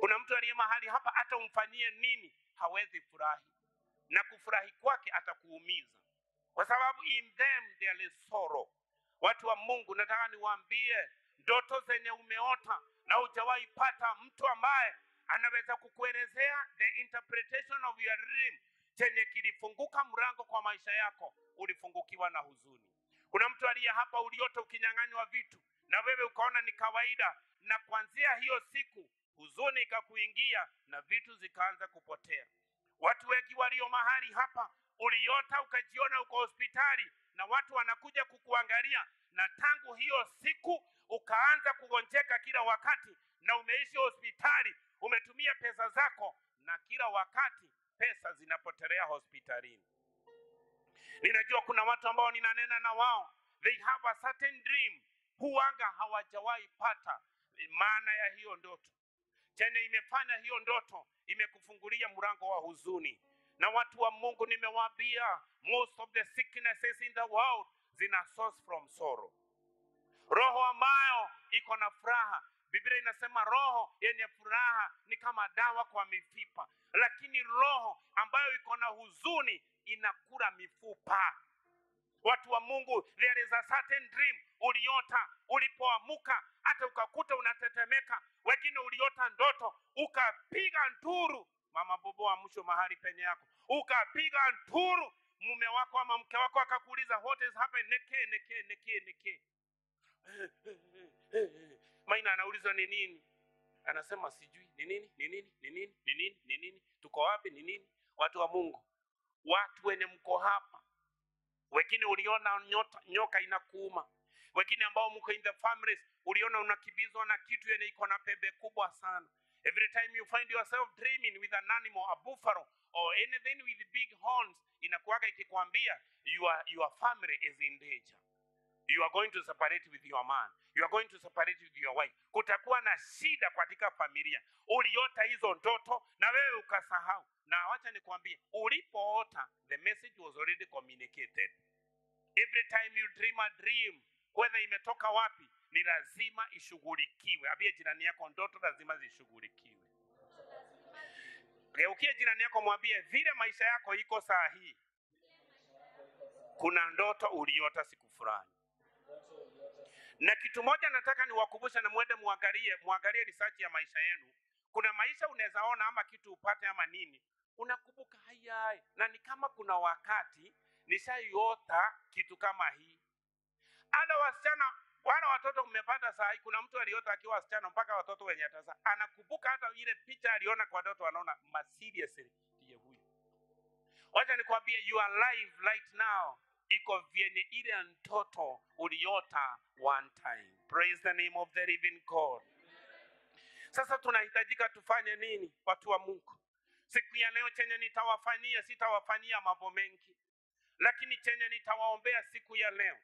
Kuna mtu aliye mahali hapa hata umfanyie nini hawezi furahi, na kufurahi kwake atakuumiza kwa sababu in them there is sorrow. Watu wa Mungu, nataka niwaambie, ndoto zenye umeota na hujawahi pata mtu ambaye anaweza kukuelezea the interpretation of your dream, chenye kilifunguka mlango kwa maisha yako, ulifungukiwa na huzuni. Kuna mtu aliye hapa uliota ukinyang'anywa vitu na wewe ukaona ni kawaida, na kuanzia hiyo siku huzuni ikakuingia na vitu zikaanza kupotea. Watu wengi walio mahali hapa uliota ukajiona uko hospitali na watu wanakuja kukuangalia, na tangu hiyo siku ukaanza kugonjeka kila wakati na umeishi hospitali, umetumia pesa zako na kila wakati pesa zinapotelea hospitalini. Ninajua kuna watu ambao ninanena na wao, they have a certain dream, huanga hawajawahi pata maana ya hiyo ndoto. Chenye imefanya hiyo ndoto imekufungulia mlango wa huzuni. Na watu wa Mungu, nimewaambia most of the sicknesses in the world zina source from sorrow. Roho ambayo iko na furaha, Biblia inasema roho yenye furaha ni kama dawa kwa mifupa, lakini roho ambayo iko na huzuni inakula mifupa. Watu wa Mungu, there is a certain dream uliota, ulipoamuka hata ukakuta unatetemeka. Wengine uliota ndoto ukapiga nduru, mama bobo amsho mahali penye yako, ukapiga nduru, mume wako ama mke wako akakuuliza what is happening, neke maina anauliza ni nini, anasema sijui ni nini, tuko wapi, ni nini? Watu wa Mungu, watu wenye mko hapa, wengine uliona nyoka inakuuma, wengine ambao mko in the families uliona unakibizwa na kitu yenye iko na pembe kubwa sana. Every time you find yourself dreaming with an animal, a buffalo or anything with big horns, inakuwaga ikikwambia your family is in danger. You are going to separate with your man, you are going to separate with your wife. Kutakuwa na shida katika familia. Uliota hizo ndoto na wewe ukasahau. Na wacha nikwambie, ulipoota the message was already communicated. Every time you dream a dream, whether imetoka wapi, ni lazima ishughulikiwe. Ambie jirani yako, ndoto lazima zishughulikiwe. Geukie jirani yako mwambie, vile maisha yako iko saa hii, kuna ndoto uliota siku fulani. Na kitu moja nataka niwakumbushe, na muende muangalie research ya maisha yenu. Kuna maisha unaweza ona ama kitu upate ama nini, unakumbuka hayai, na ni kama kuna wakati nishaiota kitu kama hii. Ana wasichana, wana watoto mmepata saa hii, kuna mtu aliota akiwa wasichana mpaka watoto wenye tasa, anakumbuka hata ile picha aliona kwa watoto, anaona seriously ndiye huyu. Wacha nikwambie, you are live right now iko vyenye ile ndoto uliota one time. Praise the name of the living God. Sasa tunahitajika tufanye nini, watu wa Mungu? Siku ya leo chenye nitawafanyia, sitawafanyia mambo mengi, lakini chenye nitawaombea siku ya leo,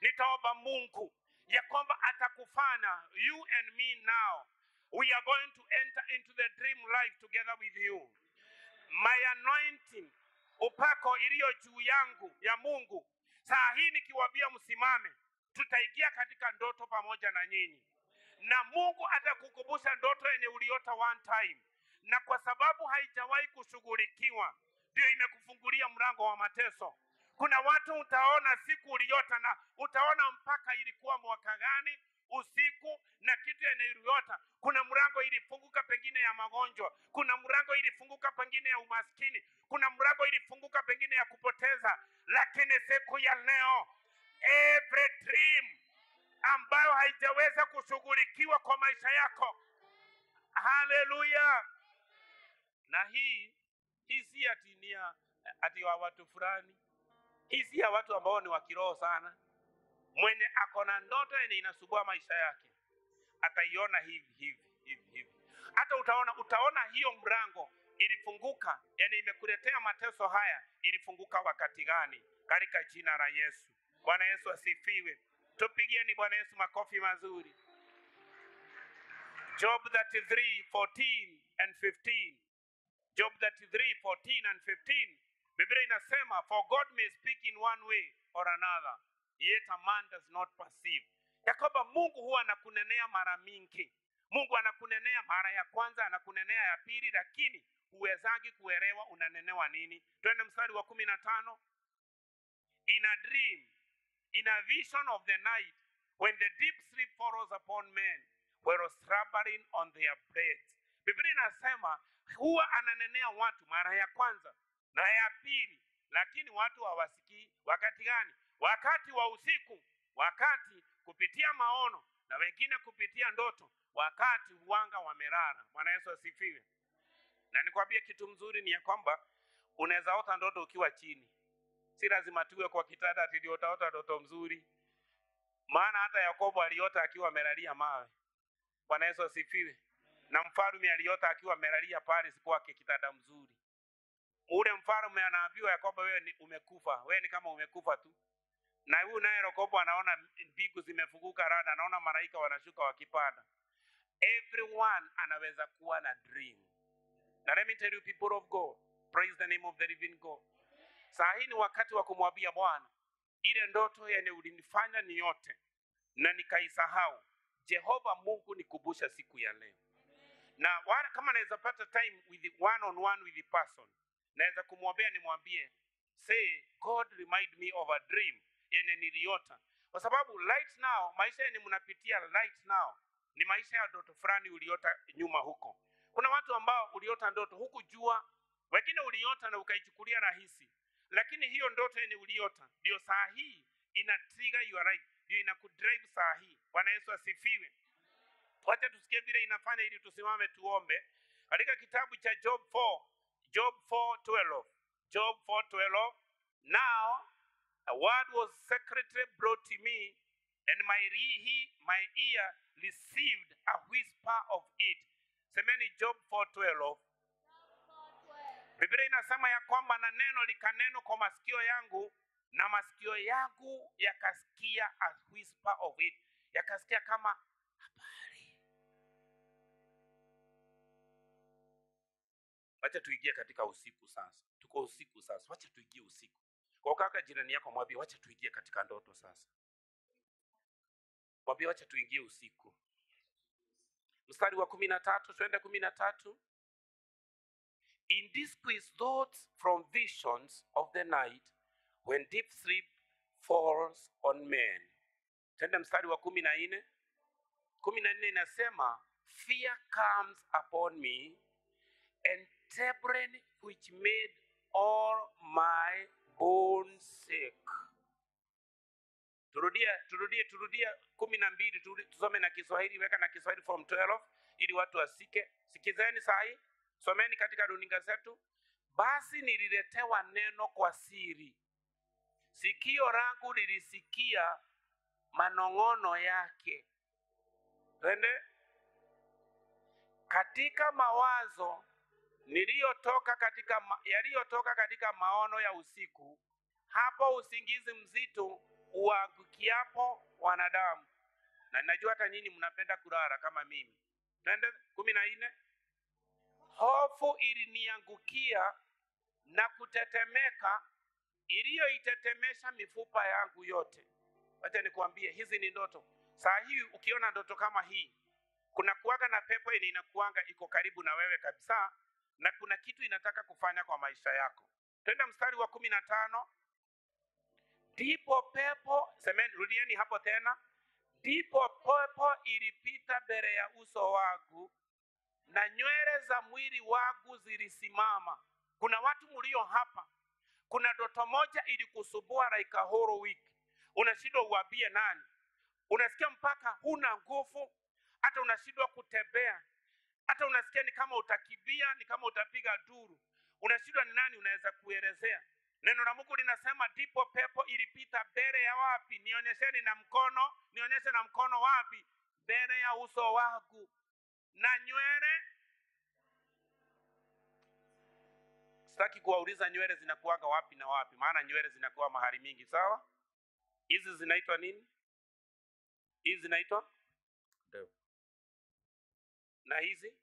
nitaomba Mungu ya kwamba atakufanya you and me now, we are going to enter into the dream life together with you. My anointing, upako iliyo juu yangu ya Mungu, saa hii nikiwaambia msimame, tutaingia katika ndoto pamoja na nyinyi. Na Mungu atakukumbusha ndoto yenye uliota one time, na kwa sababu haijawahi kushughulikiwa, ndio imekufungulia mlango wa mateso. Kuna watu utaona siku uliota na utaona mpaka ilikuwa mwaka gani usiku na kitu yenye uliota. Kuna mlango ilifunguka pengine ya magonjwa, kuna mlango ilifunguka pengine ya umaskini, kuna mlango ilifunguka pengine ya kupoteza. Lakini siku ya leo, every dream ambayo ambayo haijaweza kushughulikiwa kwa maisha yako. Haleluya. Na hii si ati wa watu fulani. Hii si ya watu ambao ni wa kiroho sana. Mwenye akona ndoto yenye inasubua maisha yake ataiona hivi. Hata utaona hiyo mlango ilifunguka, yani imekuletea mateso haya, ilifunguka wakati gani? Katika jina la Yesu. Bwana Yesu asifiwe. Tupigieni Bwana Yesu makofi mazuri. Job 33:14 and 15. Job 33:14 and 15. Biblia inasema, for God may speak in one way or another, yet a man does not perceive. Ya kwamba Mungu huwa anakunenea mara mingi. Mungu anakunenea mara ya kwanza, anakunenea ya pili, lakini huwezagi kuelewa unanenewa nini. Twende mstari wa 15. In a dream, in a vision of the night, when the deep sleep follows upon men, were slumbering on their beds. Biblia inasema huwa ananenea watu mara ya kwanza na ya pili, lakini watu hawasikii. Wakati gani? Wakati wa usiku, wakati kupitia maono na wengine kupitia ndoto, wakati wanga wamelala. Bwana Yesu asifiwe. Na nikwambie kitu mzuri ni ya kwamba unaweza ota ndoto ukiwa chini. Si lazima tuwe kwa kitanda ati ndio utaota ndoto mzuri. Maana hata Yakobo aliota akiwa amelalia mawe. Bwana Yesu asifiwe. Na mfalme aliota akiwa amelalia pale sikuwa kitanda mzuri. Ule mfalme anaambiwa Yakobo, wewe ni umekufa. Wewe ni kama umekufa tu. Na huyu naye Yakobo anaona mbingu zimefunguka rada, anaona malaika wanashuka wakipanda. Everyone anaweza kuwa na dream. Na let me tell you people of God, praise the name of the living God. Saa hii ni wakati wa kumwambia Bwana, ile ndoto yenye ulinifanya niote na nikaisahau, Jehova Mungu nikubusha siku ya leo. Na kama naweza pata time with one on one with the person, naweza kumwambia nimwambie, say God remind me of a dream yenye niliota. Kwa sababu right now, maisha yenye mnapitia right now ni maisha ya ndoto fulani uliota nyuma huko. Kuna watu ambao uliota ndoto hukujua, wengine uliota na ukaichukulia rahisi. Lakini hiyo ndoto yenye uliota ndio saa hii ina trigger your life, ndio inakudrive saa hii. Bwana Yesu asifiwe. Wacha tusikie vile inafanya ili tusimame tuombe. Katika kitabu cha Job 4:12. Job 4:12. Now a word was secretly brought to me, and my ear received a whisper of it. Semeni Job 4:12. Biblia inasema ya kwamba na neno likaneno kwa masikio yangu, na masikio yangu yakasikia a whisper of it. Yakasikia kama habari. Wacha tuingie katika usiku sasa. Tuko usiku sasa. Wacha tuingie usiku. Kwa kaka jirani yako mwambie wacha tuingie katika ndoto sasa. Mwambie wacha tuingie usiku. Mstari wa 13, twende 13. In disquieted thoughts from visions of the night, when deep sleep falls on men. Twende mstari wa 14. 14 inasema, fear comes upon me, and terror which made all my bones sick. Turudia 12, tusome na Kiswahili, weka na Kiswahili from 12 ili watu wasike. Sikizeni sahi, someni katika runinga zetu. Basi nililetewa neno kwa siri, sikio langu lilisikia manong'ono yake. Twende. Katika mawazo yaliyotoka katika maono ya usiku, hapo usingizi mzito uangukiapo wanadamu. Na najua hata nyinyi mnapenda kulala kama mimi. Twende 14. Hofu iliniangukia na kutetemeka, iliyoitetemesha mifupa yangu yote. Wacha nikwambie, hizi ni ndoto. Saa hii ukiona ndoto kama hii, kuna kuwaga na pepo yenye inakuanga iko karibu na wewe kabisa, na kuna kitu inataka kufanya kwa maisha yako. Twende mstari wa 15. Ndipo pepo, semeni, rudieni hapo tena. Ndipo pepo ilipita mbele ya uso wangu, na nywele za mwili wangu zilisimama. Kuna watu mlio hapa, kuna ndoto moja ilikusubua like a whole week. Unashindwa uambie nani. unasikia mpaka huna nguvu, hata unashindwa kutembea, hata unasikia ni kama utakimbia, ni kama utapiga duru, unashindwa ni nani unaweza kuelezea. Neno la Mungu linasema ndipo pepo ilipita mbele ya wapi? Nionyesheni na mkono, nionyeshe na mkono wapi? Mbele ya uso wangu. Na nywele, sitaki kuwauliza nywele zinakuwaga wapi na wapi, maana nywele zinakuwa mahali mingi, sawa? Hizi zinaitwa nini? Hizi zinaitwa ndevu. Na hizi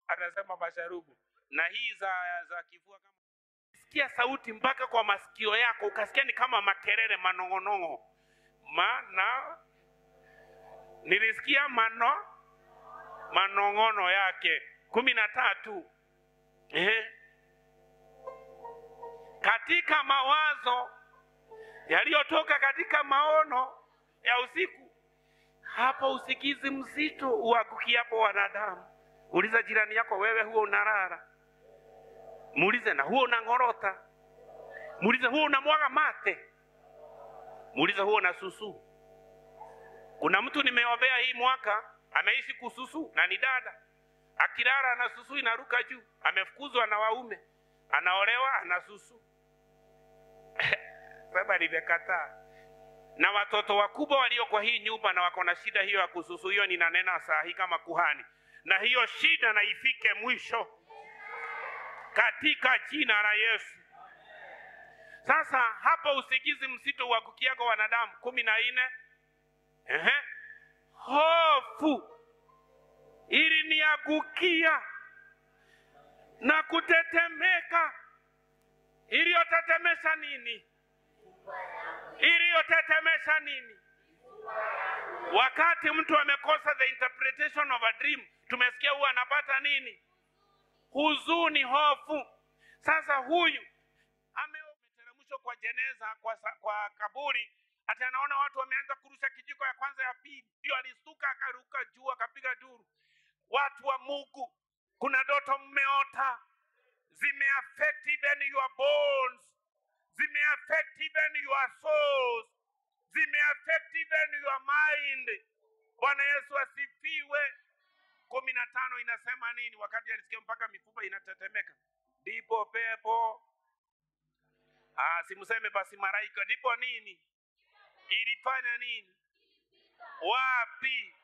anasema masharubu. Na hii za kifua, kama sikia sauti mpaka kwa masikio yako ukasikia ni kama makelele, manongonongo. Maana nilisikia manongono yake 13. Katika mawazo yaliyotoka katika maono ya usiku, hapo usikizi mzito uangukiapo wanadamu. Uliza jirani yako, wewe huo unalala? Muulize, na huo unangorota? Muulize, huo unamwaga mate? Muulize, huo unasusu? Kuna mtu nimeombea hii mwaka ameishi kususu, na ni dada. Akilala na susu inaruka juu, amefukuzwa na waume, anaolewa anasusu. Baba nimekataa. Na watoto wakubwa walio kwa hii nyumba na wako na shida hiyo ya kususu, hiyo ninanena saa hii kama kuhani, na hiyo shida na ifike mwisho katika jina la Yesu. Sasa hapo usikizi mzito uangukia kwa wanadamu 14. Hofu iliniangukia na kutetemeka. Iliyotetemesha nini? Iliyotetemesha nini? Wakati mtu amekosa the interpretation of a dream, tumesikia huwa anapata nini? Huzuni, hofu. Sasa huyu ameteremshwa kwa jeneza, kwa kaburi, ati anaona watu wameanza kurusha kijiko ya kwanza ya pili, ndio alistuka akaruka juu akapiga duru. Watu wa Mungu, kuna ndoto mmeota zimeaffect even your bones, zimeaffect even your souls, zimeaffect even your mind. Bwana Yesu asifiwe. 15 inasema nini? Wakati alisikia mpaka mifupa inatetemeka, ndipo pepo, simseme basi malaika, ndipo nini? Ilifanya nini? Wapi?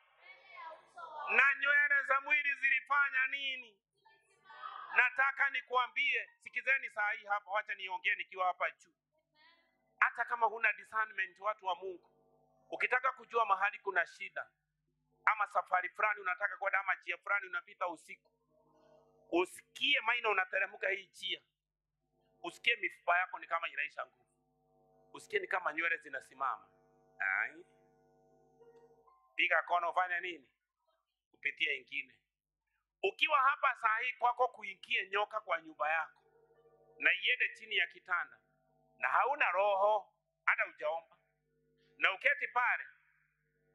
Na nywele za mwili zilifanya nini? Nataka nikuambie, sikizeni saa hii hapa, wacha niongee nikiwa hapa juu. Hata kama huna discernment, watu wa Mungu, ukitaka kujua mahali kuna shida, ama safari fulani unataka kwenda, ama njia fulani unapita usiku, usikie maina unateremka hii njia, usikie mifupa yako ni kama inaisha nguvu, usikie ni kama nywele zinasimama. Piga kona, ufanye nini? Upitie ingine. Ukiwa hapa saa hii kwako kuingie nyoka kwa nyumba yako na iende chini ya kitanda, na hauna roho hata hujaomba, na uketi pale,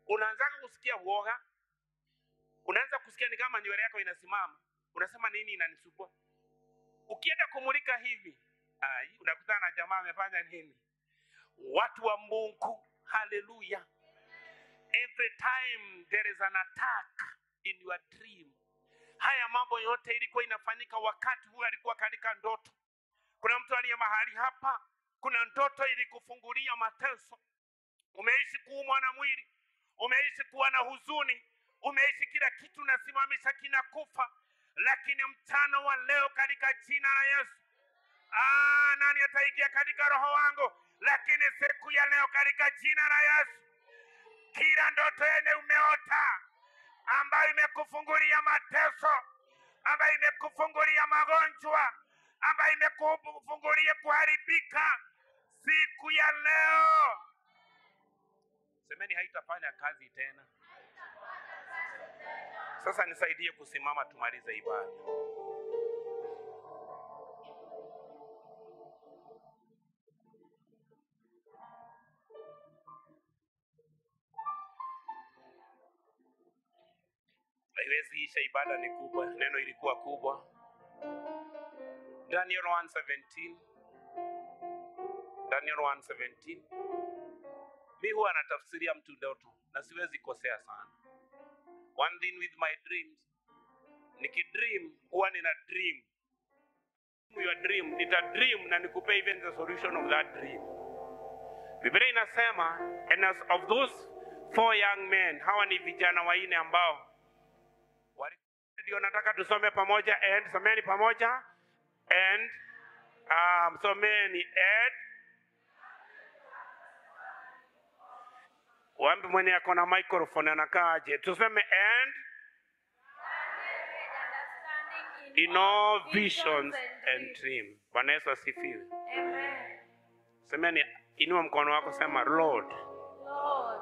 unaanza kusikia uoga, unaanza kusikia ni kama nywele yako inasimama, unasema nini inanisumbua? Ukienda kumulika hivi, unakutana na jamaa amefanya nini? Watu wa Mungu, hallelujah. Every time there is an attack in your dream, haya mambo yote ilikuwa inafanyika wakati huyu alikuwa katika ndoto. Kuna mtu aliye mahali hapa, kuna ndoto ilikufungulia mateso. Umeishi kuumwa na mwili, umeishi kuwa na huzuni, umeishi kila kitu nasimamisha kinakufa, lakini mchana wa leo katika jina la Yesu, nani ataingia katika roho wangu? Lakini siku ya leo katika jina la Yesu, kila ndoto yenye umeota ambayo imekufungulia mateso, ambayo imekufungulia magonjwa, ambayo imekufungulia kuharibika, siku ya leo semeni haitafanya kazi tena. Sasa nisaidie kusimama tumalize ibada. Haiwezi isha, ibada ni kubwa, neno ilikuwa kubwa. Daniel 1:17. Daniel 1:17. mi huwa natafsiria mtu ndoto na siwezi kosea sana. One thing with my dreams, nikidream huwa nina dream your dream, nita dream na nikupe even the solution of that dream. Biblia inasema, and as of those 4 young men, hawa ni vijana wanne ambao ndio nataka tusome pamoja, and someni pamoja, and someni and wambi mwenye ako na microphone anakaaje, tuseme and in all visions and dreams. Bwana Yesu asifiwe. Amen. Semeni, inua mkono wako, sema Lord, Lord,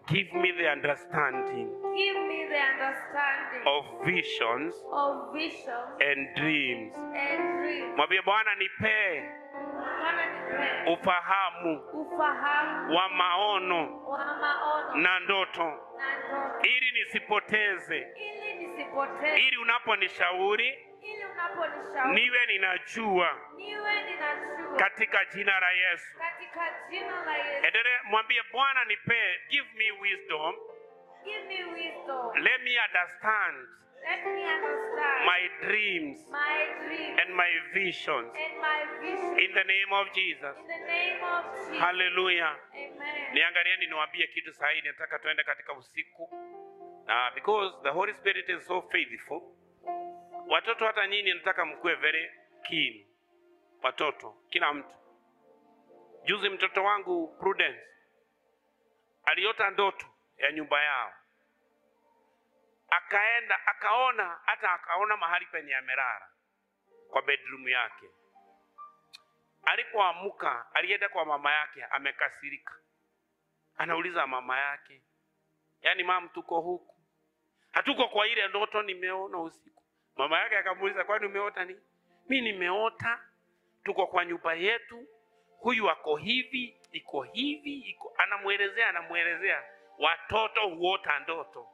give me the understanding give me the understanding of visions of visions and dreams. and dreams. Mwambie Bwana nipe Bwana nipe ufahamu ufahamu wa maono wa maono na ndoto, na ndoto, ili nisipoteze, ili nisipotee, ili unaponishauri ili unaponishauri niwe ninajua, niwe ninajua, katika jina la Yesu. katika jina la Yesu. Endelea, mwambie Bwana nipe, give me wisdom, Give me wisdom. let me understand Let me understand my dreams my dreams and my visions and my vision. in the name of Jesus. In the name of Jesus. Hallelujah. Amen. Niangalieni niwaambie kitu sahihi, nataka tuende katika usiku. Because the Holy Spirit is so faithful. Watoto hata nyinyi nataka mkue very keen. Watoto, kila mtu. Juzi mtoto wangu Prudence aliota ndoto ya nyumba yao. Akaenda, akaona mahali penye amelala kwa bedroom yake. Alipoamka, alienda kwa mama yake, amekasirika. Anauliza mama yake, yaani mama, tuko huku, hatuko kwa ile ndoto nimeona usiku. Mama yake akamuuliza, kwani umeota nini? Mimi nimeota tuko kwa nyumba yetu, huyu ako hivi, iko hivi, iko. Anamuelezea. Watoto huota ndoto,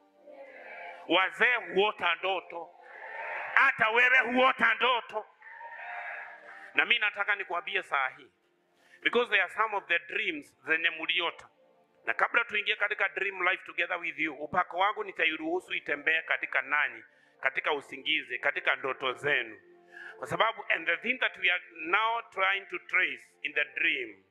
wazee huota ndoto, hata wewe huota ndoto. Na mimi nataka nikuambie saa hii, because there are some of the dreams zenye mliota. Na kabla tuingie katika dream life together with you, upako wangu nitairuhusu itembee katika nanyi, katika usingizi, katika ndoto zenu. Kwa sababu, and the thing that we are now trying to trace in the dream,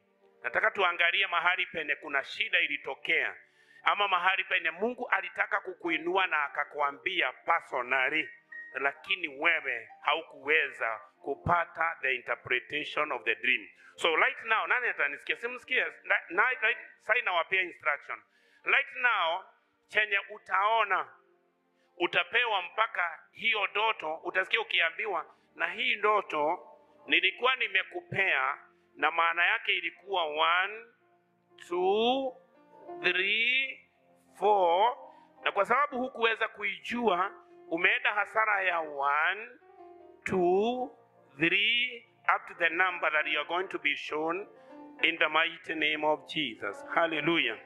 nataka tuangalie mahali penye kuna shida ilitokea, ama mahali penye Mungu alitaka kukuinua na akakwambia personally, lakini wewe haukuweza kupata the interpretation of the dream. So right now, nani atanisikia? Simsikie. Right, sasa nawapea instruction. Right now, chenye utaona, utapewa mpaka hiyo ndoto, utasikia ukiambiwa, na hii ndoto nilikuwa nimekupea, na maana yake ilikuwa 1, 2, 3, 4, na kwa sababu hukuweza kuijua, umeenda hasara ya 1, 2, 3 up to the number that you are going to be shown in the mighty name of Jesus. Hallelujah.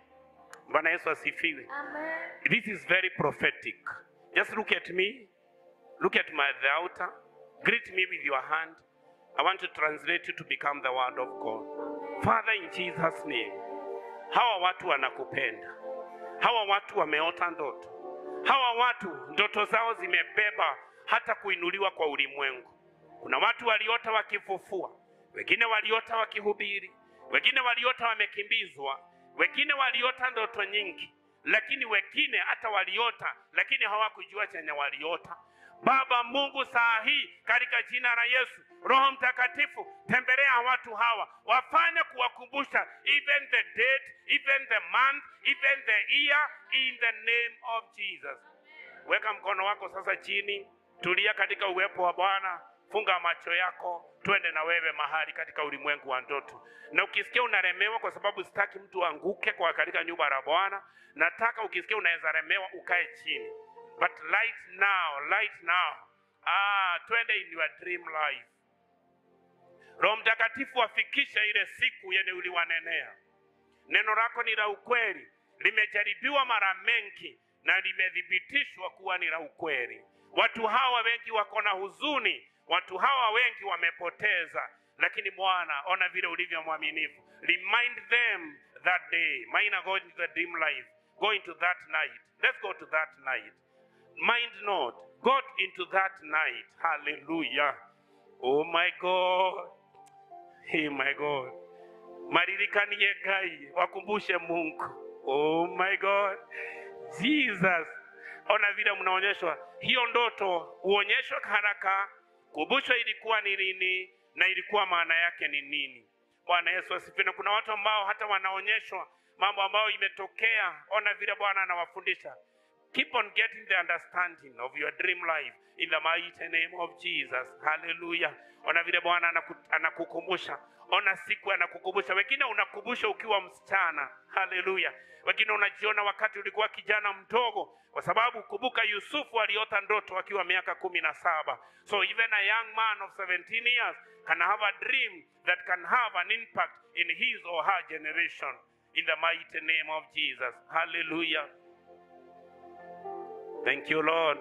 Bwana Yesu asifiwe. Amen. This is very prophetic. Just look at me. Look at the altar. Greet me with your hand. I want to translate you to become the word of God. Father, in Jesus' name, hawa watu wanakupenda. Hawa watu wameota ndoto. Hawa watu ndoto zao zimebeba hata kuinuliwa kwa ulimwengu. Kuna watu waliota wakifufua, wengine waliota wakihubiri, wengine waliota wamekimbizwa, wengine waliota ndoto nyingi, lakini wengine hata waliota lakini hawakujua chenye waliota. Baba Mungu, saa hii katika jina la Yesu, Roho Mtakatifu, tembelea watu hawa, wafanye kuwakumbusha even the date, even the month, even the year, in the name of Jesus. Weka mkono wako sasa chini, tulia katika uwepo wa Bwana, funga macho yako, twende na wewe mahali katika ulimwengu wa ndoto. Na ukisikia unaremewa, kwa sababu sitaki mtu anguke kwa katika nyumba la Bwana, nataka ukisikia unaweza remewa ukae chini. But right now, twende in your dream life. Roho Mtakatifu afikisha ile siku yenye uliwanenea. Neno lako ni la ukweli, limejaribiwa mara mengi na limethibitishwa kuwa ni la ukweli. Watu hawa wengi wako na huzuni, watu hawa wengi wamepoteza, lakini Bwana, ona vile ulivyo mwaminifu. Remind them that day. Mine are going to the dream life. Go into that night. Let's go to that night. Mind not. Go into that night. Hallelujah. Oh my God. Hey my God. Maririkanie Gai. Wakumbushe Mungu. Oh my God. Jesus. Ona vile mnaonyeshwa. Hiyo ndoto uonyeshwe haraka. Kumbusho ilikuwa ni nini na ilikuwa maana yake ni nini. Bwana Yesu asifiwe. Kuna watu ambao hata wanaonyeshwa mambo ambayo imetokea. Ona vile Bwana anawafundisha. Keep on getting the understanding of your dream life in the mighty name of Jesus. Hallelujah. Ona vile Bwana anakukumbusha. Ona siku anakukumbusha. Wengine unakumbusha ukiwa msichana. Hallelujah. Wengine unajiona wakati ulikuwa kijana mdogo, kwa sababu kumbuka Yusufu aliota ndoto akiwa miaka 17. So even a young man of 17 years can have a dream that can have an impact in his or her generation in the mighty name of Jesus. Hallelujah. Thank you Lord.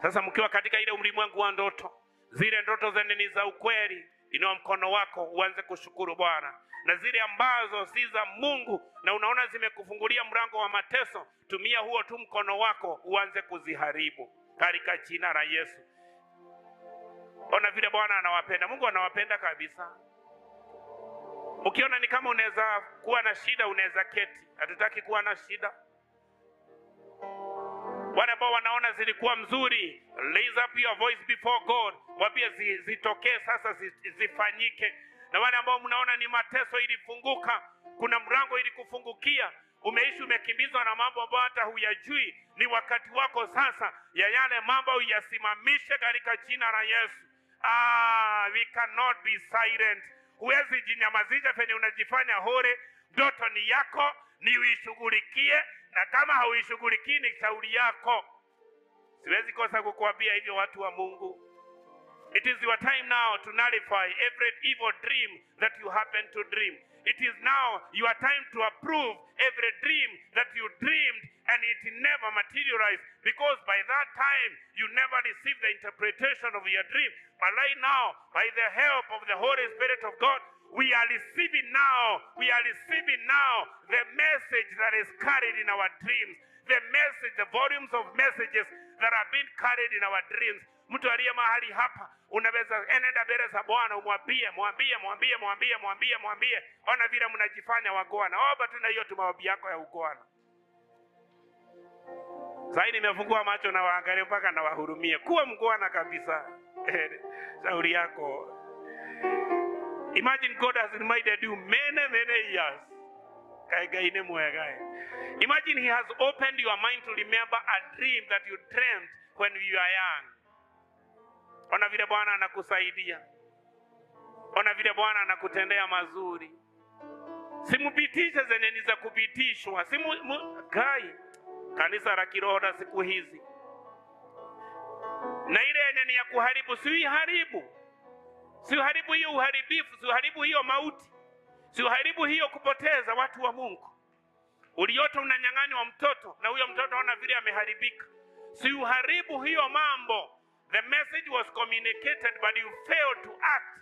Sasa mkiwa katika ile ulimwengu wa ndoto, zile ndoto zenye ni za ukweli, inua mkono wako uanze kushukuru Bwana. Na zile ambazo si za Mungu na unaona zimekufungulia mlango wa mateso, tumia huo tu mkono wako uanze kuziharibu katika jina la Yesu. Ona vile Bwana anawapenda. Mungu anawapenda kabisa. Ukiona ni kama unaweza kuwa na shida, unaweza keti. Hatutaki kuwa na shida. Wale ambao wanaona zilikuwa mzuri, raise up your voice before God. Wapia zitokee sasa, zifanyike. Na wale ambao mnaona ni mateso ilifunguka, kuna mlango ilikufungukia, umeishi umekimbizwa na mambo ambayo hata huyajui, ni wakati wako sasa ya yale mambo uyasimamishe katika jina la Yesu. We cannot be silent. Huwezi jinyamazisha penye unajifanya hore. Ndoto ni yako, ni uishughulikie, na kama hauishughulikii ni shauri yako. Siwezi kosa kukuambia hivyo watu wa Mungu. It is your time now to nullify every evil dream that you happen to dream. It is now your time to approve every dream that you dreamed and it never materialized, because by that time you never received the interpretation of your dream. But right now, by the help of the Holy Spirit of God, we are receiving now the message that is carried in our dreams. The message, the volumes of messages that are being carried in our dreams. Mtu aliye mahali hapa, unaweza enenda mbele za Bwana umwambie, mwambie. Ona vile mnajifanya wagoana. Omba tu na hiyo maombi yako ya ugoana. Sasa nimefungua macho na waangalie mpaka na wahurumie. Kuwa mgoana kabisa. Shauri yako. Imagine God has reminded you many years. Imagine He has opened your mind to remember a dream that you dreamed when you were young. Ona vile Bwana anakusaidia. Ona vile Bwana anakutendea mazuri. Simupitishe zenye ni za kupitishwa. Gai kanisa la kiroho la siku hizi. Na ile yenye ni ya kuharibu, siuharibu. Siuharibu hiyo uharibifu, siuharibu hiyo mauti. Siuharibu hiyo kupoteza watu wa Mungu. Uliota unanyang'anywa mtoto na huyo mtoto ona vile ameharibika. Siuharibu hiyo mambo. The message was communicated but you failed to act.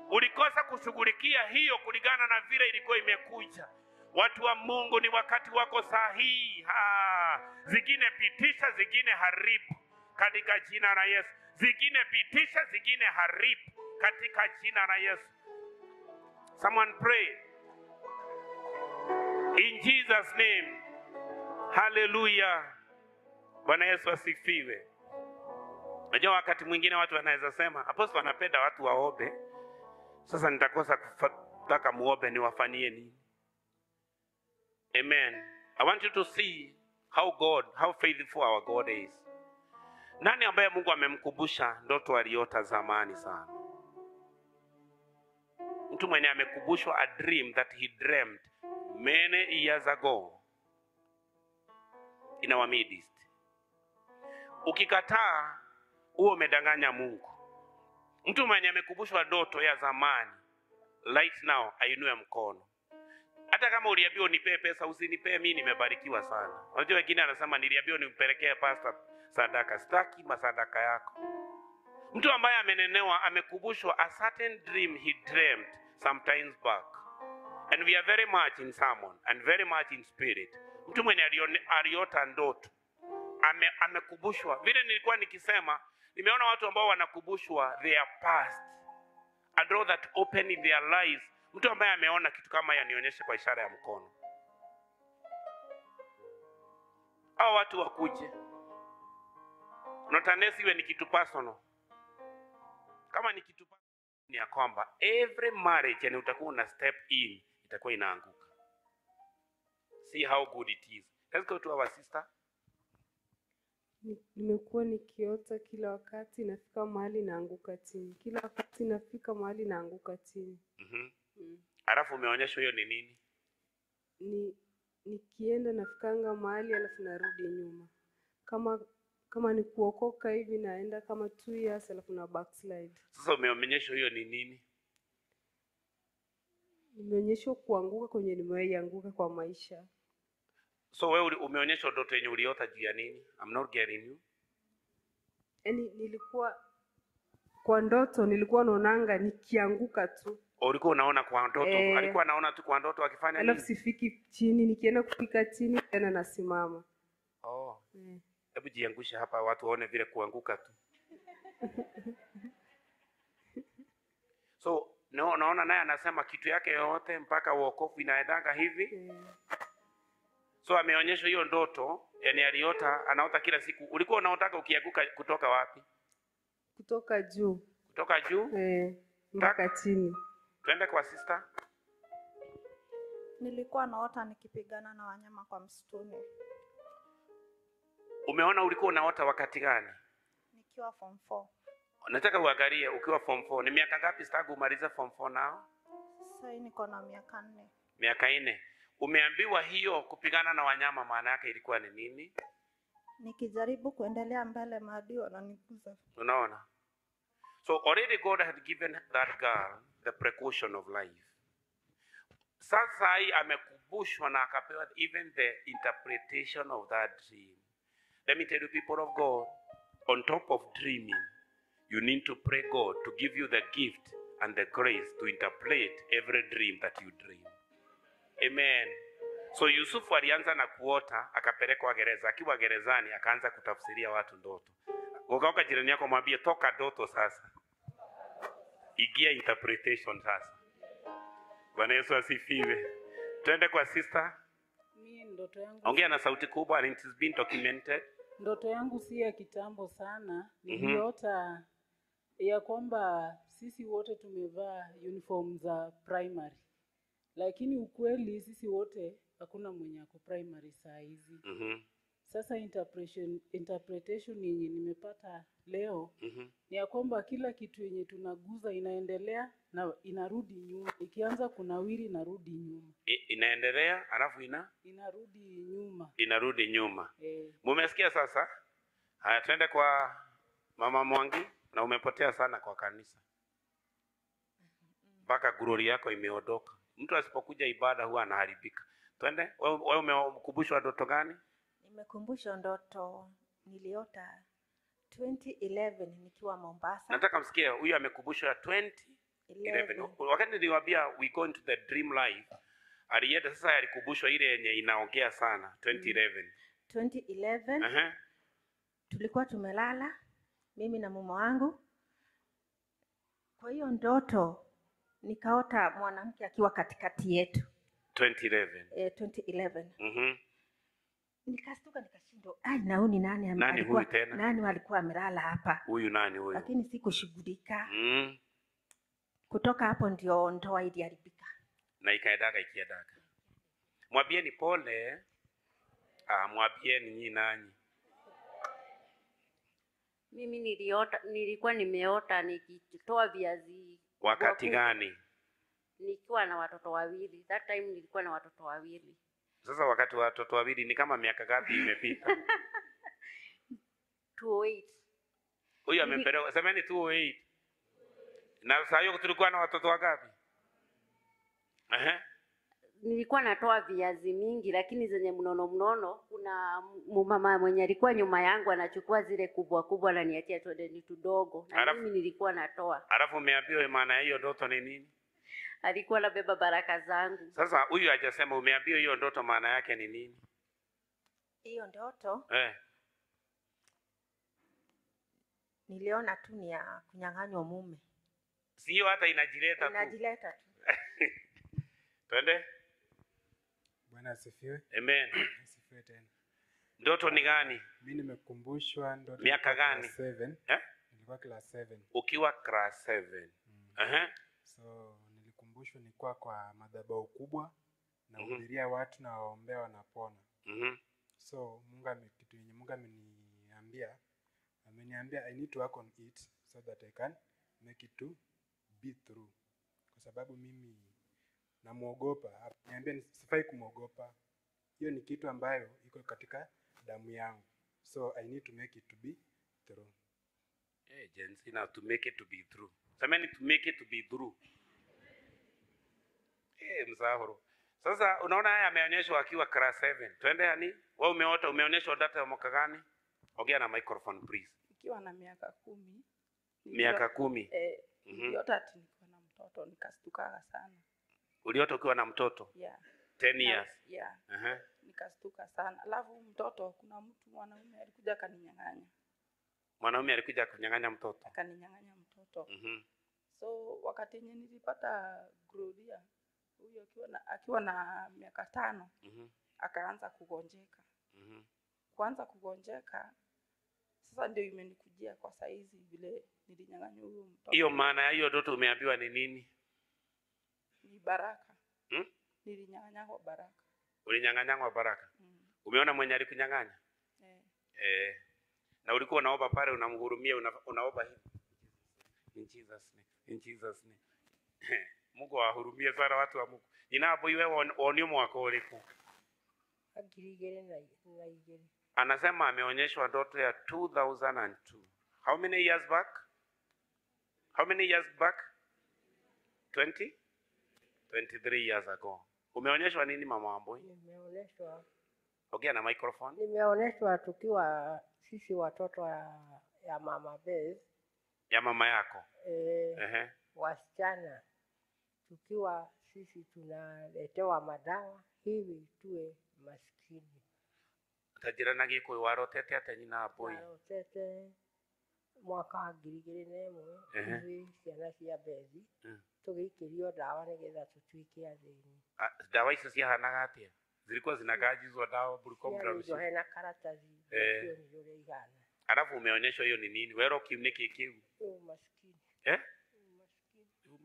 Ulikosa kushughulikia hiyo kulingana na vile ilikuwa imekuja. Watu wa Mungu, ni wakati wako sahihi. Zingine pitisha, zingine haribu katika jina la Yesu. Zingine pitisha, zingine haribu katika jina la Yesu. Someone pray. In Jesus name. Hallelujah. Bwana Yesu asifiwe. Unajua wakati mwingine watu wanaweza sema, apostle anapenda watu waombe. Sasa nitakosa kutaka muombe niwafanyie nini? Amen. I want you to see how faithful our God is. Nani ambaye Mungu amemkumbusha ndoto aliota zamani sana? Mtu mwenye amekubushwa a dream that he dreamed many years ago in our midst. Ukikataa, uwe umedanganya Mungu. Mtu mwenye amekubushwa ndoto ya zamani, right now ainue mkono. Hata kama uliambiwa nipe pesa, usinipe, mimi nimebarikiwa sana. Unajua wengine anasema niliambiwa nimpelekee pastor sadaka, sitaki masadaka yako. Mtu ambaye amenenewa, amekubushwa a certain dream he dreamed sometimes back. And we are very much in sermon and very much in spirit. Mtu mwenye aliota ndoto amekubushwa. Vile nilikuwa nikisema, nimeona watu ambao wanakubushwa their past and all that open in their lives. Mtu ambaye ameona kitu kama ya nionyeshe kwa ishara ya mkono. Hao watu wakuje. Not unless iwe ni kitu personal. Kama ni kitu personal, ni ya kwamba every marriage yani utakuwa una step in itakuwa inaanguka. See how good it is. Let's go to our sister. Nimekuwa nikiota kila wakati nafika mahali naanguka chini. Kila wakati nafika mahali naanguka chini. Alafu umeonyeshwa hiyo ni nini? Nikienda nafikanga mahali alafu narudi nyuma. Kama ni kuokoka hivi naenda kama 2 years alafu na backslide. Sasa umeonyeshwa hiyo ni nini? Nimeonyeshwa kuanguka kwenye nimeanguka kwa maisha. So wewe umeonyeshwa ndoto yenye uliota juu ya nini? I'm not getting you. Yaani nilikuwa kwa ndoto nilikuwa naonanga nikianguka tu. Ulikuwa unaona kwa ndoto? Alikuwa anaona tu kwa ndoto akifanya nini? Alafu sifiki chini, nikienda kufika chini tena nasimama. Hebu jiangushe hapa watu waone vile kuanguka tu. So naona naye anasema kitu yake yote mpaka wokovu inaendanga hivi. So ameonyeshwa hiyo ndoto, yani aliota, anaota kila siku. Ulikuwa unaotaka ukianguka kutoka wapi? Kutoka juu. Kutoka juu? Mpaka chini. Twende kwa sister. Nilikuwa naota nikipigana na wanyama kwa msituni. Umeona ulikuwa unaota wakati gani? Nikiwa form 4. Nataka uangalie ukiwa form 4. Ni miaka ngapi sitagu umaliza form 4 nao? Sasa niko na miaka 4. Miaka 4. Umeambiwa hiyo kupigana na wanyama maana yake ilikuwa ni nini? Nikijaribu kuendelea mbele maadui wananiguza. Unaona? So already God had given that girl the precaution of life. Sasa hii amekubushwa na akapewa even the interpretation of that dream. Let me tell you, people of God, on top of dreaming, you need to pray God to give you the gift and the grace to interpret every dream that you dream. Amen. So Yusufu alianza na kuota, akapelekwa gereza. Akiwa gerezani akaanza kutafsiria watu ndoto. Ukauka jirani yako mwambie toka ndoto sasa. Igia interpretation sasa. Bwana Yesu asifiwe. Twende kwa sister. Mimi ndoto yangu. Ongea na sauti kubwa and it has been documented. Ndoto yangu si ya kitambo sana. Niliota ya kwamba sisi wote tumevaa uniform za primary. Lakini ukweli sisi wote hakuna mwenye ako primary saa hizi. Sasa interpretation yenye nimepata leo ni ya kwamba kila kitu yenye tunaguza inaendelea na inarudi nyuma. Ikianza kunawiri inarudi nyuma. Inaendelea alafu inarudi nyuma. Inarudi nyuma. Mumesikia sasa? Haya twende kwa Mama Mwangi, na umepotea sana kwa kanisa. Mpaka glory yako imeondoka. Mtu asipokuja ibada huwa anaharibika. Twende, wewe umekumbushwa ndoto gani? Nimekumbushwa ndoto niliota 2011 nikiwa Mombasa. Nataka msikie huyu amekumbushwa 2011. Wakati niliwaambia we go into the dream life, alienda sasa alikumbushwa ile yenye inaongea sana 2011. 2011. Tulikuwa tumelala mimi na mume wangu. Kwa hiyo ndoto nikaota mwanamke akiwa katikati yetu. 2011. 2011. Nikastuka nikashindwa, nauni nani alikuwa tena? Nani alikuwa amelala hapa? Huyu nani huyu? Lakini sikushughulika. Kutoka hapo ndio ndoa iliharibika. Na ikiendaga. Mwambieni pole. Mwambieni nyinyi nani? Mimi nilikuwa nimeota nikitoa viazi. Wakati gani? Nikiwa na watoto wawili. That time nilikuwa na watoto wawili. Sasa wakati wa watoto wawili ni kama miaka ngapi imepita? 208. Huyu amempeleka, semeni 208. Na sasa hiyo tulikuwa na watoto wangapi? Nilikuwa natoa viazi mingi lakini zenye mnono kuna mama mwenye alikuwa nyuma yangu anachukua zile kubwa kubwa na niachia tu tudogo na mimi nilikuwa natoa. Alafu umeambiwa maana hiyo ndoto ni nini? alikuwa anabeba baraka zangu. Sasa huyu hajasema, umeambiwa hiyo ndoto maana yake ni nini? Hiyo ndoto Eh. niliona tu ni ya kunyang'anywa mume. Sio hata inajileta tu. Inajileta tu. Twende. Bwana asifiwe. Amen. Asifiwe tena. Ndoto ni gani? Mimi nimekumbushwa ndoto. Miaka gani? Class 7. Nilikuwa class 7. Ukiwa class 7. So nilikumbushwa nilikuwa kwa madhabahu kubwa na hubiria watu na waombea wanapona. So kitu yenye Mungu ameniambia I need to work on it so that I can make it to be through. Kwa sababu mimi namuogopa. Niambia sifai kumuogopa. Hiyo ni kitu ambayo iko katika damu yangu. So I need to make it to be through. Jensi na to make it to be through. Sameni to make it to be through. Msahuru. Sasa unaona haya ameonyeshwa akiwa class 7. Twende yani, wewe umeonyeshwa data ya mwaka gani? Ongea na microphone please. Nikiwa na miaka 10. Miaka 10. Niliota ati niko na mtoto nikastuka sana. Uliota ukiwa na mtoto? Yeah. 10 years. Yeah. Nikastuka sana. Alafu mtoto kuna mtu mwanaume alikuja akaninyang'anya. Mwanaume alikuja kunyang'anya mtoto. Akaninyang'anya mtoto. So wakati yenyewe nilipata gloria, huyo akiwa na miaka 5, akaanza kugonjeka. Kuanza kugonjeka sasa ndio imenikujia kwa saizi vile nilinyang'anywa huyo mtoto. Hiyo maana ya hiyo ndoto umeambiwa ni nini? Ni baraka. Nilinyang'anywa baraka. Ulinyang'anywa baraka? Umeona mwenye alikunyang'anya? Na ulikuwa unaomba pale unamhurumia unaomba hivi. In Jesus name. Mungu ahurumie sana watu wa Mungu. Inapo iwe onio mwako uliku. Agirigere na igere. Anasema ameonyeshwa ndoto ya 2002. How many years back? 20? 23 years ago. Umeonyeshwa nini mama Wambui? Nimeonyeshwa. Ongea na microphone. Nimeonyeshwa tukiwa sisi watoto ya mama Beth. Ya mama yako? Wasichana. Tukiwa sisi tunaletewa madawa hivi tuwe maskini. Tajirana giko warotete atanyina apoi. Warotete mwaka girigire nemo hivi ciana cia Bethi. Tugikirio dawa nigetha tutuike athini. Dawa icio ciahanaga atia? Zilikuwa zinagajizwa dawa bulikuwa mdrarushi. Ndio hena karatathi. Ndio ndio igana. Alafu umeonyeshwa hiyo ni nini? Wero kimniki kiu. Maskini.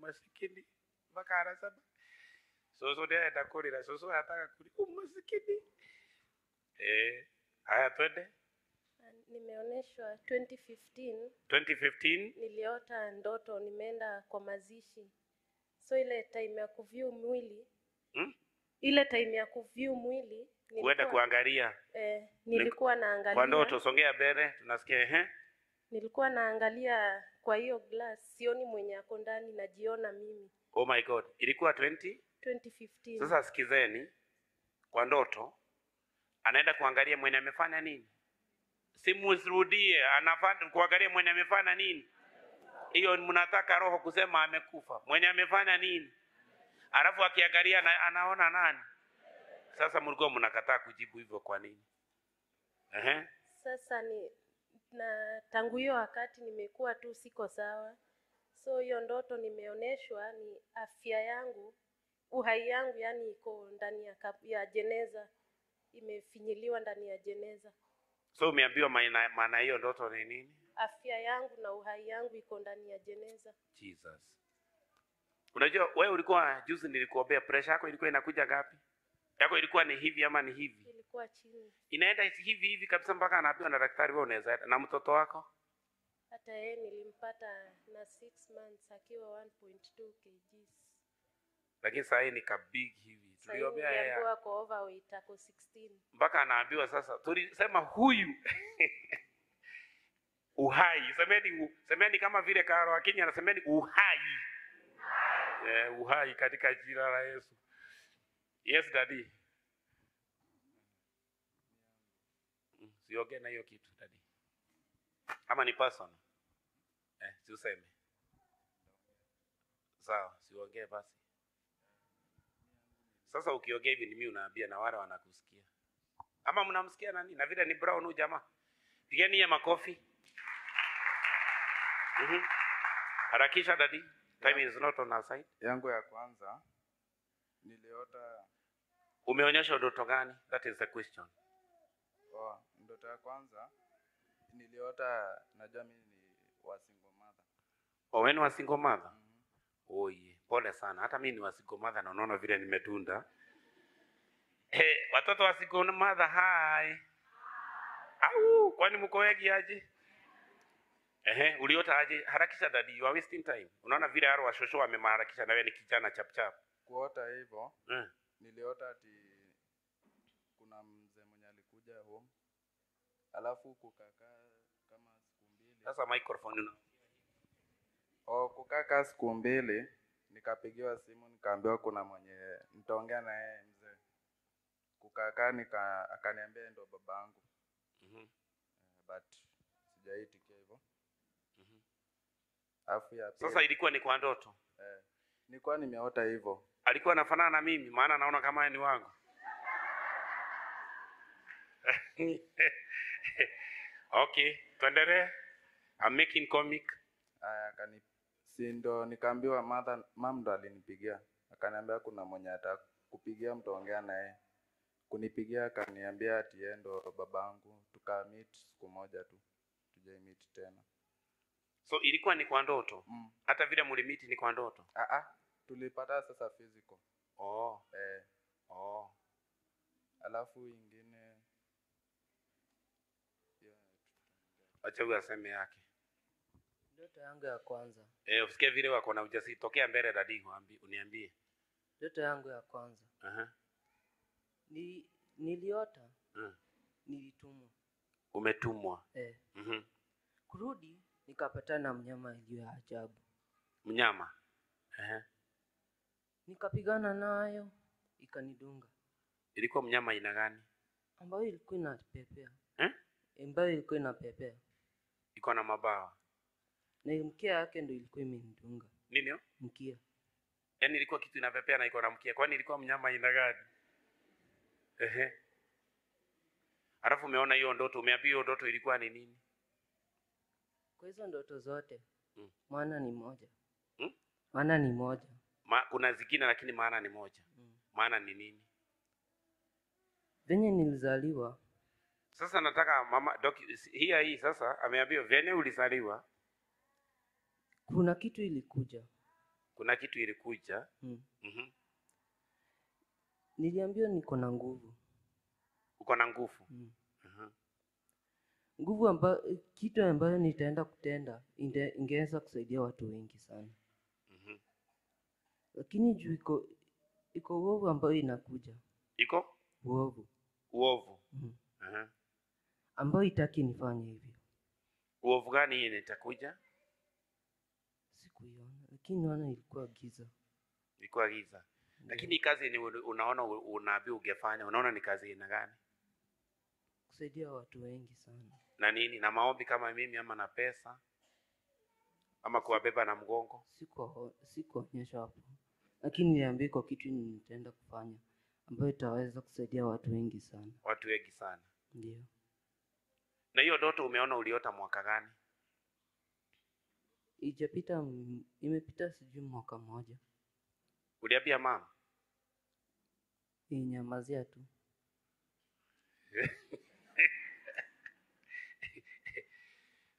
Maskini. Bakara saba. Soso ndio atakurira, soso ataka kuli. Maskini. Haya twende. Nimeonyeshwa 2015. 2015 niliota ndoto nimeenda kwa mazishi. So ile time ya kuview mwili. Ile time ya kuview mwili kuenda kuangalia. Nilikuwa naangalia. Kwa ndoto songea mbele tunasikia Nilikuwa naangalia kwa hiyo glass, sioni mwenye ako ndani, najiona mimi. Oh my God. Ilikuwa 2015. Sasa sikizeni. Kwa ndoto anaenda kuangalia mwenye amefanya nini? Simurudie, anafanya kuangalia mwenye amefanya nini? Hiyo mnataka roho kusema amekufa. Mwenye amefanya nini? Alafu akiangalia anaona nani? Sasa mlikuwa mnakataa kujibu hivyo kwa nini? Sasa na tangu hiyo wakati nimekuwa tu siko sawa. So hiyo ndoto nimeonyeshwa ni afya yangu, uhai yangu yani iko ndani ya jeneza. Imefinyiliwa ndani ya jeneza. So umeambiwa maana hiyo ndoto ni nini? Afya yangu na uhai yangu iko ndani ya jeneza. Jesus. Unajua wewe ulikuwa juzi nilikuombea, pressure yako ilikuwa inakuja ngapi? Yako ilikuwa ni hivi ama ni hivi? Ilikuwa chini. Inaenda hivi kabisa mpaka anaambiwa na daktari wewe unaweza. Na mtoto wako? Hata yeye nilimpata na 6 months akiwa 1.2 kg. Lakini sasa hii ni kabig hivi. Tuliombea yeye. Alikuwa kwa overweight ako 16. Mpaka anaambiwa sasa. Tulisema huyu uhai. Semeni kama vile Karo Akinya anasemeni uhai. Uhai katika jina la Yesu. Yes daddy. Siongee na hiyo kitu daddy. Ama ni person. Si useme. Sawa, siongee basi. Sasa ukiongea hivi ni mimi unaambia na wale wanakusikia. Ama mnamsikia nani? Na vile ni Brown huyu jamaa. Pigeni yeye makofi. Harakisha dadi. Time is not on our side. Yangu ya kwanza niliota. Umeonyesha ndoto gani? That is the question. Ndoto ya kwanza niliota, najua mimi ni wa single mother. Wewe ni wa single mother? Oye, pole sana. Hata mimi ni wa single mother na unaona vile nimetunda. Watoto wa single mother hai. Au, kwani mko wengi aje? Uliota aje? Harakisha dadi, you are wasting time. Unaona vile haro wa shosho wamemaharakisha na wewe ni kijana chap chap. Kuota hivyo, niliota ati kuna mzee mwenye alikuja home. Alafu kukakaa kama siku mbili. Sasa microphone una. Kukaa siku mbili, nikapigiwa simu nikaambiwa kuna mwenye nitaongea na yeye mzee. Kukaa akaniambia ndo babangu. But sijaitikia hivyo. Sasa ilikuwa ni kwa ndoto? Nilikuwa nimeota hivyo. Alikuwa anafanana na mimi maana naona kama ni wangu. Okay, tuendelee. I'm making comic. Ndo nikaambiwa mom ndo alinipigia. Akaniambia kuna mwenye atakupigia mtaongea na yeye. Kunipigia akaniambia ati yeye ndo babangu. Tukameet siku moja tu. Tujameet tena. So ilikuwa ni kwa ndoto? Hata vile mlimit ni kwa ndoto? Tulipata sasa physical. Alafu ingine acha huyu aseme yake. Ndoto yangu ya kwanza. Usikie vile wako na ujasiri. Tokea mbele dadi uniambie. Ndoto yangu ya kwanza. Niliota. Nilitumwa. Umetumwa? Kurudi nikapatana na mnyama iliyo ya ajabu. Mnyama? Nikapigana nayo ikanidunga. Ilikuwa mnyama aina gani? Ambayo ilikuwa inapepea. Ambayo ilikuwa inapepea. Iko na mabawa. Na mkia yake ndio ilikuwa imenidunga. Nini? Mkia. Yaani ilikuwa kitu inapepea na iko na mkia. Kwani ilikuwa mnyama aina gani? Alafu umeona hiyo ndoto, umeambiwa hiyo ndoto ilikuwa ni nini? Kwa hizo ndoto zote, maana ni moja. Maana ni moja. Kuna zingine lakini maana ni moja. Maana ni nini? Venye nilizaliwa. Sasa nataka mama hii sasa ameambiwa venye ulizaliwa. Kuna kitu ilikuja. Kuna kitu ilikuja? Niliambiwa niko na nguvu. Uko na nguvu? Nguvu ambayo kitu ambayo nitaenda kutenda ingeweza kusaidia watu wengi sana. Lakini juu iko uovu ambayo inakuja. Iko? Uovu. Uovu. Ambayo itaki nifanye hivyo. Uovu gani hii itakuja? Sikuiona, lakini naona ilikuwa giza. Ilikuwa giza. Lakini kazi ni unaona unaambiwa ungefanya, unaona ni kazi ina gani? Kusaidia watu wengi sana. Na nini? Na maombi kama mimi ama na pesa? Ama kuwabeba na mgongo? Sikuonyesha hapo. Lakini niambie kwa kitu nitaenda kufanya ambayo itaweza kusaidia watu wengi sana. Watu wengi sana. Ndio. Na hiyo ndoto umeona uliota mwaka gani? Imepita sijui mwaka mmoja. Uliambia mama? Inyamazia tu.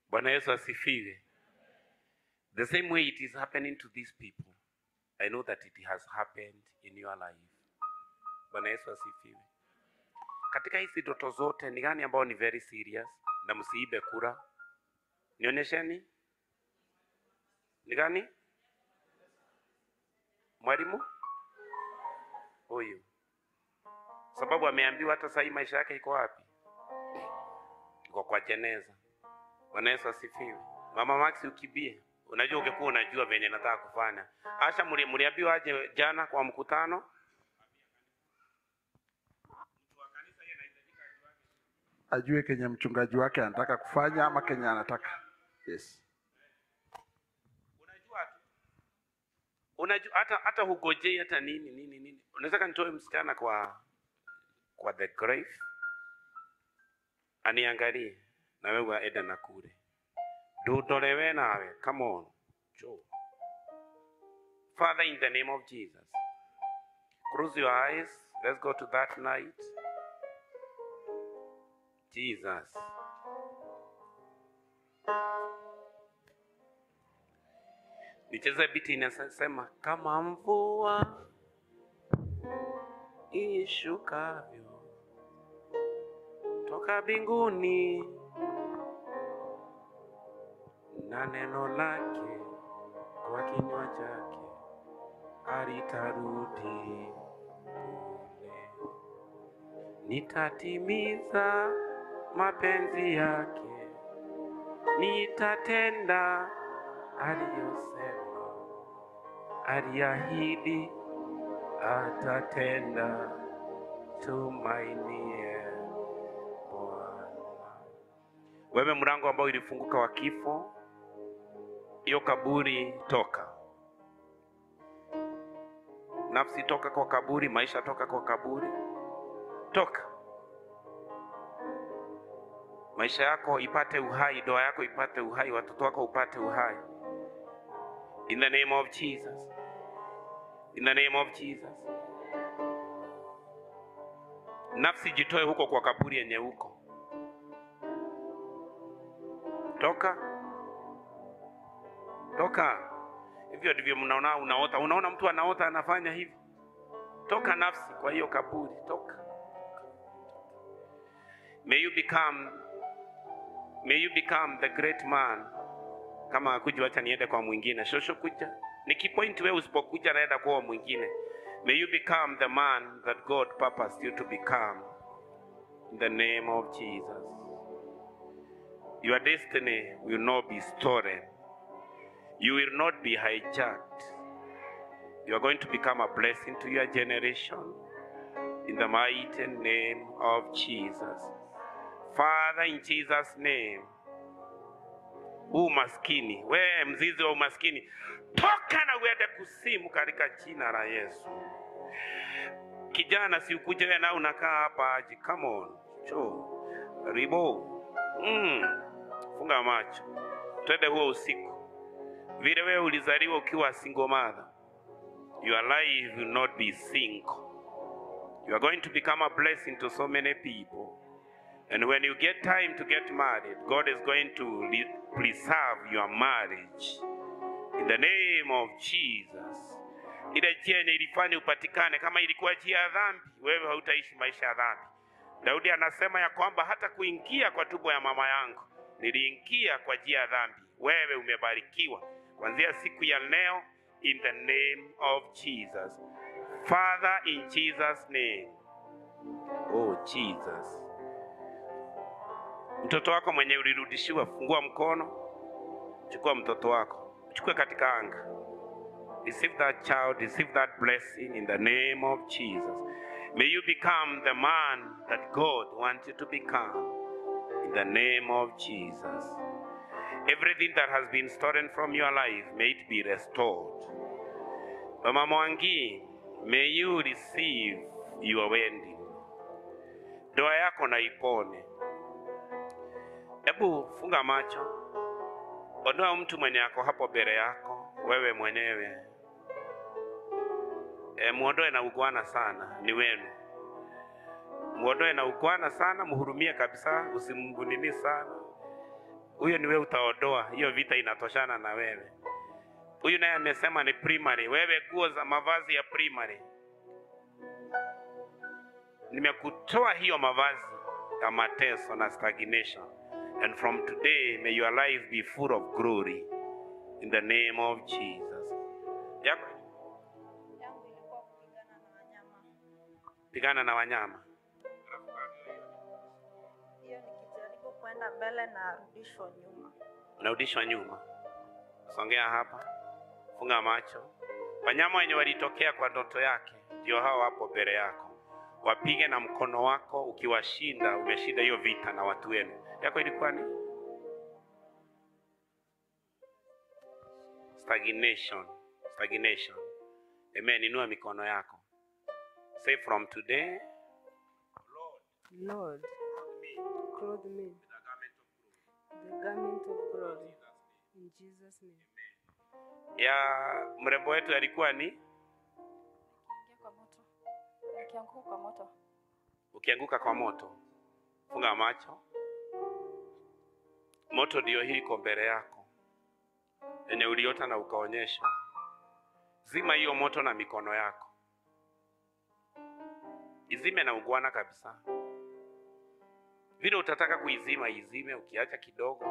Bwana Yesu asifiwe. The same way it is happening to these people, I know that it has happened in your life. Bwana Yesu asifiwe. Katika hizi ndoto zote ni gani ambao ni very serious na msiibe kura? Nionyesheni. Ni gani? Mwalimu? Huyu. Sababu ameambiwa hata sasa maisha yake iko wapi? Iko kwa jeneza. Bwana Yesu asifiwe. Mama Max ukibie. Unajua ungekuwa unajua venye nataka kufanya. Asha mliambiwa aje jana kwa mkutano? Ajue kenye mchungaji wake anataka kufanya ama kenye anataka. Yes. Unajua hata hugojei hata nini. Unaweza nitoe msichana kwa the grave aniangalie na wewe enda na kule. Dudolewe nawe. Come on. Joe. Father, in the name of Jesus. Close your eyes. Let's go to that night. Jesus. Nicheze biti inasema kama mvua ishukavyo toka mbinguni na neno lake kwa kinywa chake halitarudi bure. Nitatimiza mapenzi yake, nitatenda aliyosema, aliahidi atatenda. Tumainie Bwana. Wewe mlango ambao ilifunguka wa kifo, hiyo kaburi toka. Nafsi toka kwa kaburi, maisha toka kwa kaburi. Toka. Maisha yako ipate uhai, ndoa yako ipate uhai, watoto wako upate uhai. In the name of Jesus. In the name of Jesus. Nafsi jitoe huko kwa kaburi yenye huko. Toka. Toka. Hivyo ndivyo mnaona unaota. Unaona mtu anaota anafanya hivi. Toka nafsi kwa hiyo kaburi. Toka. May you become the great man. Kama akuja wacha niende kwa mwingine. Shosho kuja. Nikipoint wewe usipokuja naenda kwa mwingine. May you become the man that God purposed you to become. In the name of Jesus. Your destiny will not be stolen. You will not be hijacked. You are going to become a blessing to your generation. In the mighty name of Jesus. Father, in Jesus' name. Umaskini, we mzizi wa umaskini, toka na uende kusimu katika jina la Yesu. Kijana si ukuje na unakaa hapa aje. Come on. Ribo. Funga macho. Twende huo usiku. Vile wewe ulizaliwa ukiwa single mother, your life will not be single. You are going to become a blessing to so many people. And when you get time to get married, God is going to preserve your marriage. In the name of Jesus. Ile njia ilifanya upatikane, kama ilikuwa njia ya dhambi, wewe hautaishi maisha ya dhambi. Daudi anasema ya kwamba hata kuingia kwa tumbo ya mama yangu niliingia kwa njia ya dhambi. Wewe umebarikiwa kuanzia siku ya leo, in the name of Jesus. Father, in Jesus' name. Oh Jesus. Mtoto wako mwenye ulirudishiwa, fungua mkono, chukua mtoto wako, chukua katika anga. Receive that child, receive that blessing in the name of Jesus. May you become the man that God wants you to become in the name of Jesus. Everything that has been stolen from your life, may it be restored. Mama Mwangi, may you receive your wedding. Ndoa yako na ipone. Ebu funga macho. Ondoa mtu mwenye yako hapo mbele yako, wewe mwenyewe. Muondoe na ugwana sana, ni wenu. Muondoe na ugwana sana, muhurumie kabisa, usimgunini sana. Huyo ni wewe utaondoa, hiyo vita inatoshana na wewe. Huyu naye amesema ni primary, wewe nguo za mavazi ya primary. Nimekutoa hiyo mavazi ya mateso na stagnation. And from today, may your life be full of glory. In the name of Jesus. Yangu ilikuwa kupigana na wanyama. Pigana na wanyama. Hiyo nikijaribu kwenda mbele na rudishwa nyuma. Narudishwa nyuma. Songea hapa. Funga macho. Wanyama wenye walitokea kwa ndoto yake, ndio hao hapo mbele yako. Wapige na mkono wako, ukiwashinda, umeshinda hiyo vita na watu wenu. Yako ilikuwa ni stagnation. Amen. Inua mikono yako. Say from today, Lord, clothe me the garment of glory. In Jesus' name. Ya mrembo wetu alikuwa ni Ingia kwa moto. Nikianguka kwa moto. ukianguka kwa moto, funga macho. Moto ndio hii iko mbele yako, yenye uliota na ukaonyeshwa. Zima hiyo moto na mikono yako, izime na ugwana kabisa. Vile utataka kuizima, izime. Ukiacha kidogo,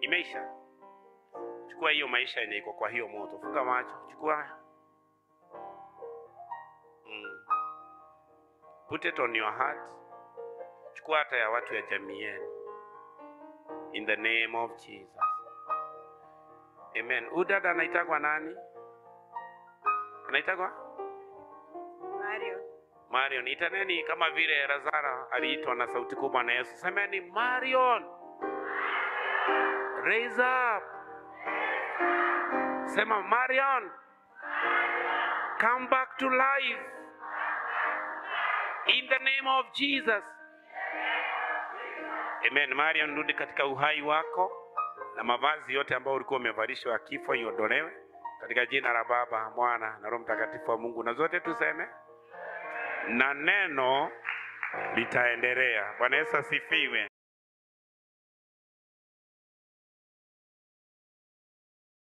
imeisha. Chukua hiyo maisha yenye iko kwa hiyo moto, funga macho, chukua. Put it on your heart. Chukua hata ya watu ya jamii yenu. In the name of Jesus. Amen. Udada anaitagwa nani? Anaitagwa? Marion. Itaneni kama vile Lazaro aliitwa na sauti kubwa na Yesu. Semeni Marion. Raise up. Sema Marion. Come back to life. In the name of Jesus. Amen. Marion, rudi katika uhai wako, na mavazi yote ambayo ulikuwa umevalishwa kifo iondolewe katika jina la Baba, Mwana na Roho Mtakatifu wa Mungu. Na zote tuseme na neno litaendelea. Bwana Yesu asifiwe.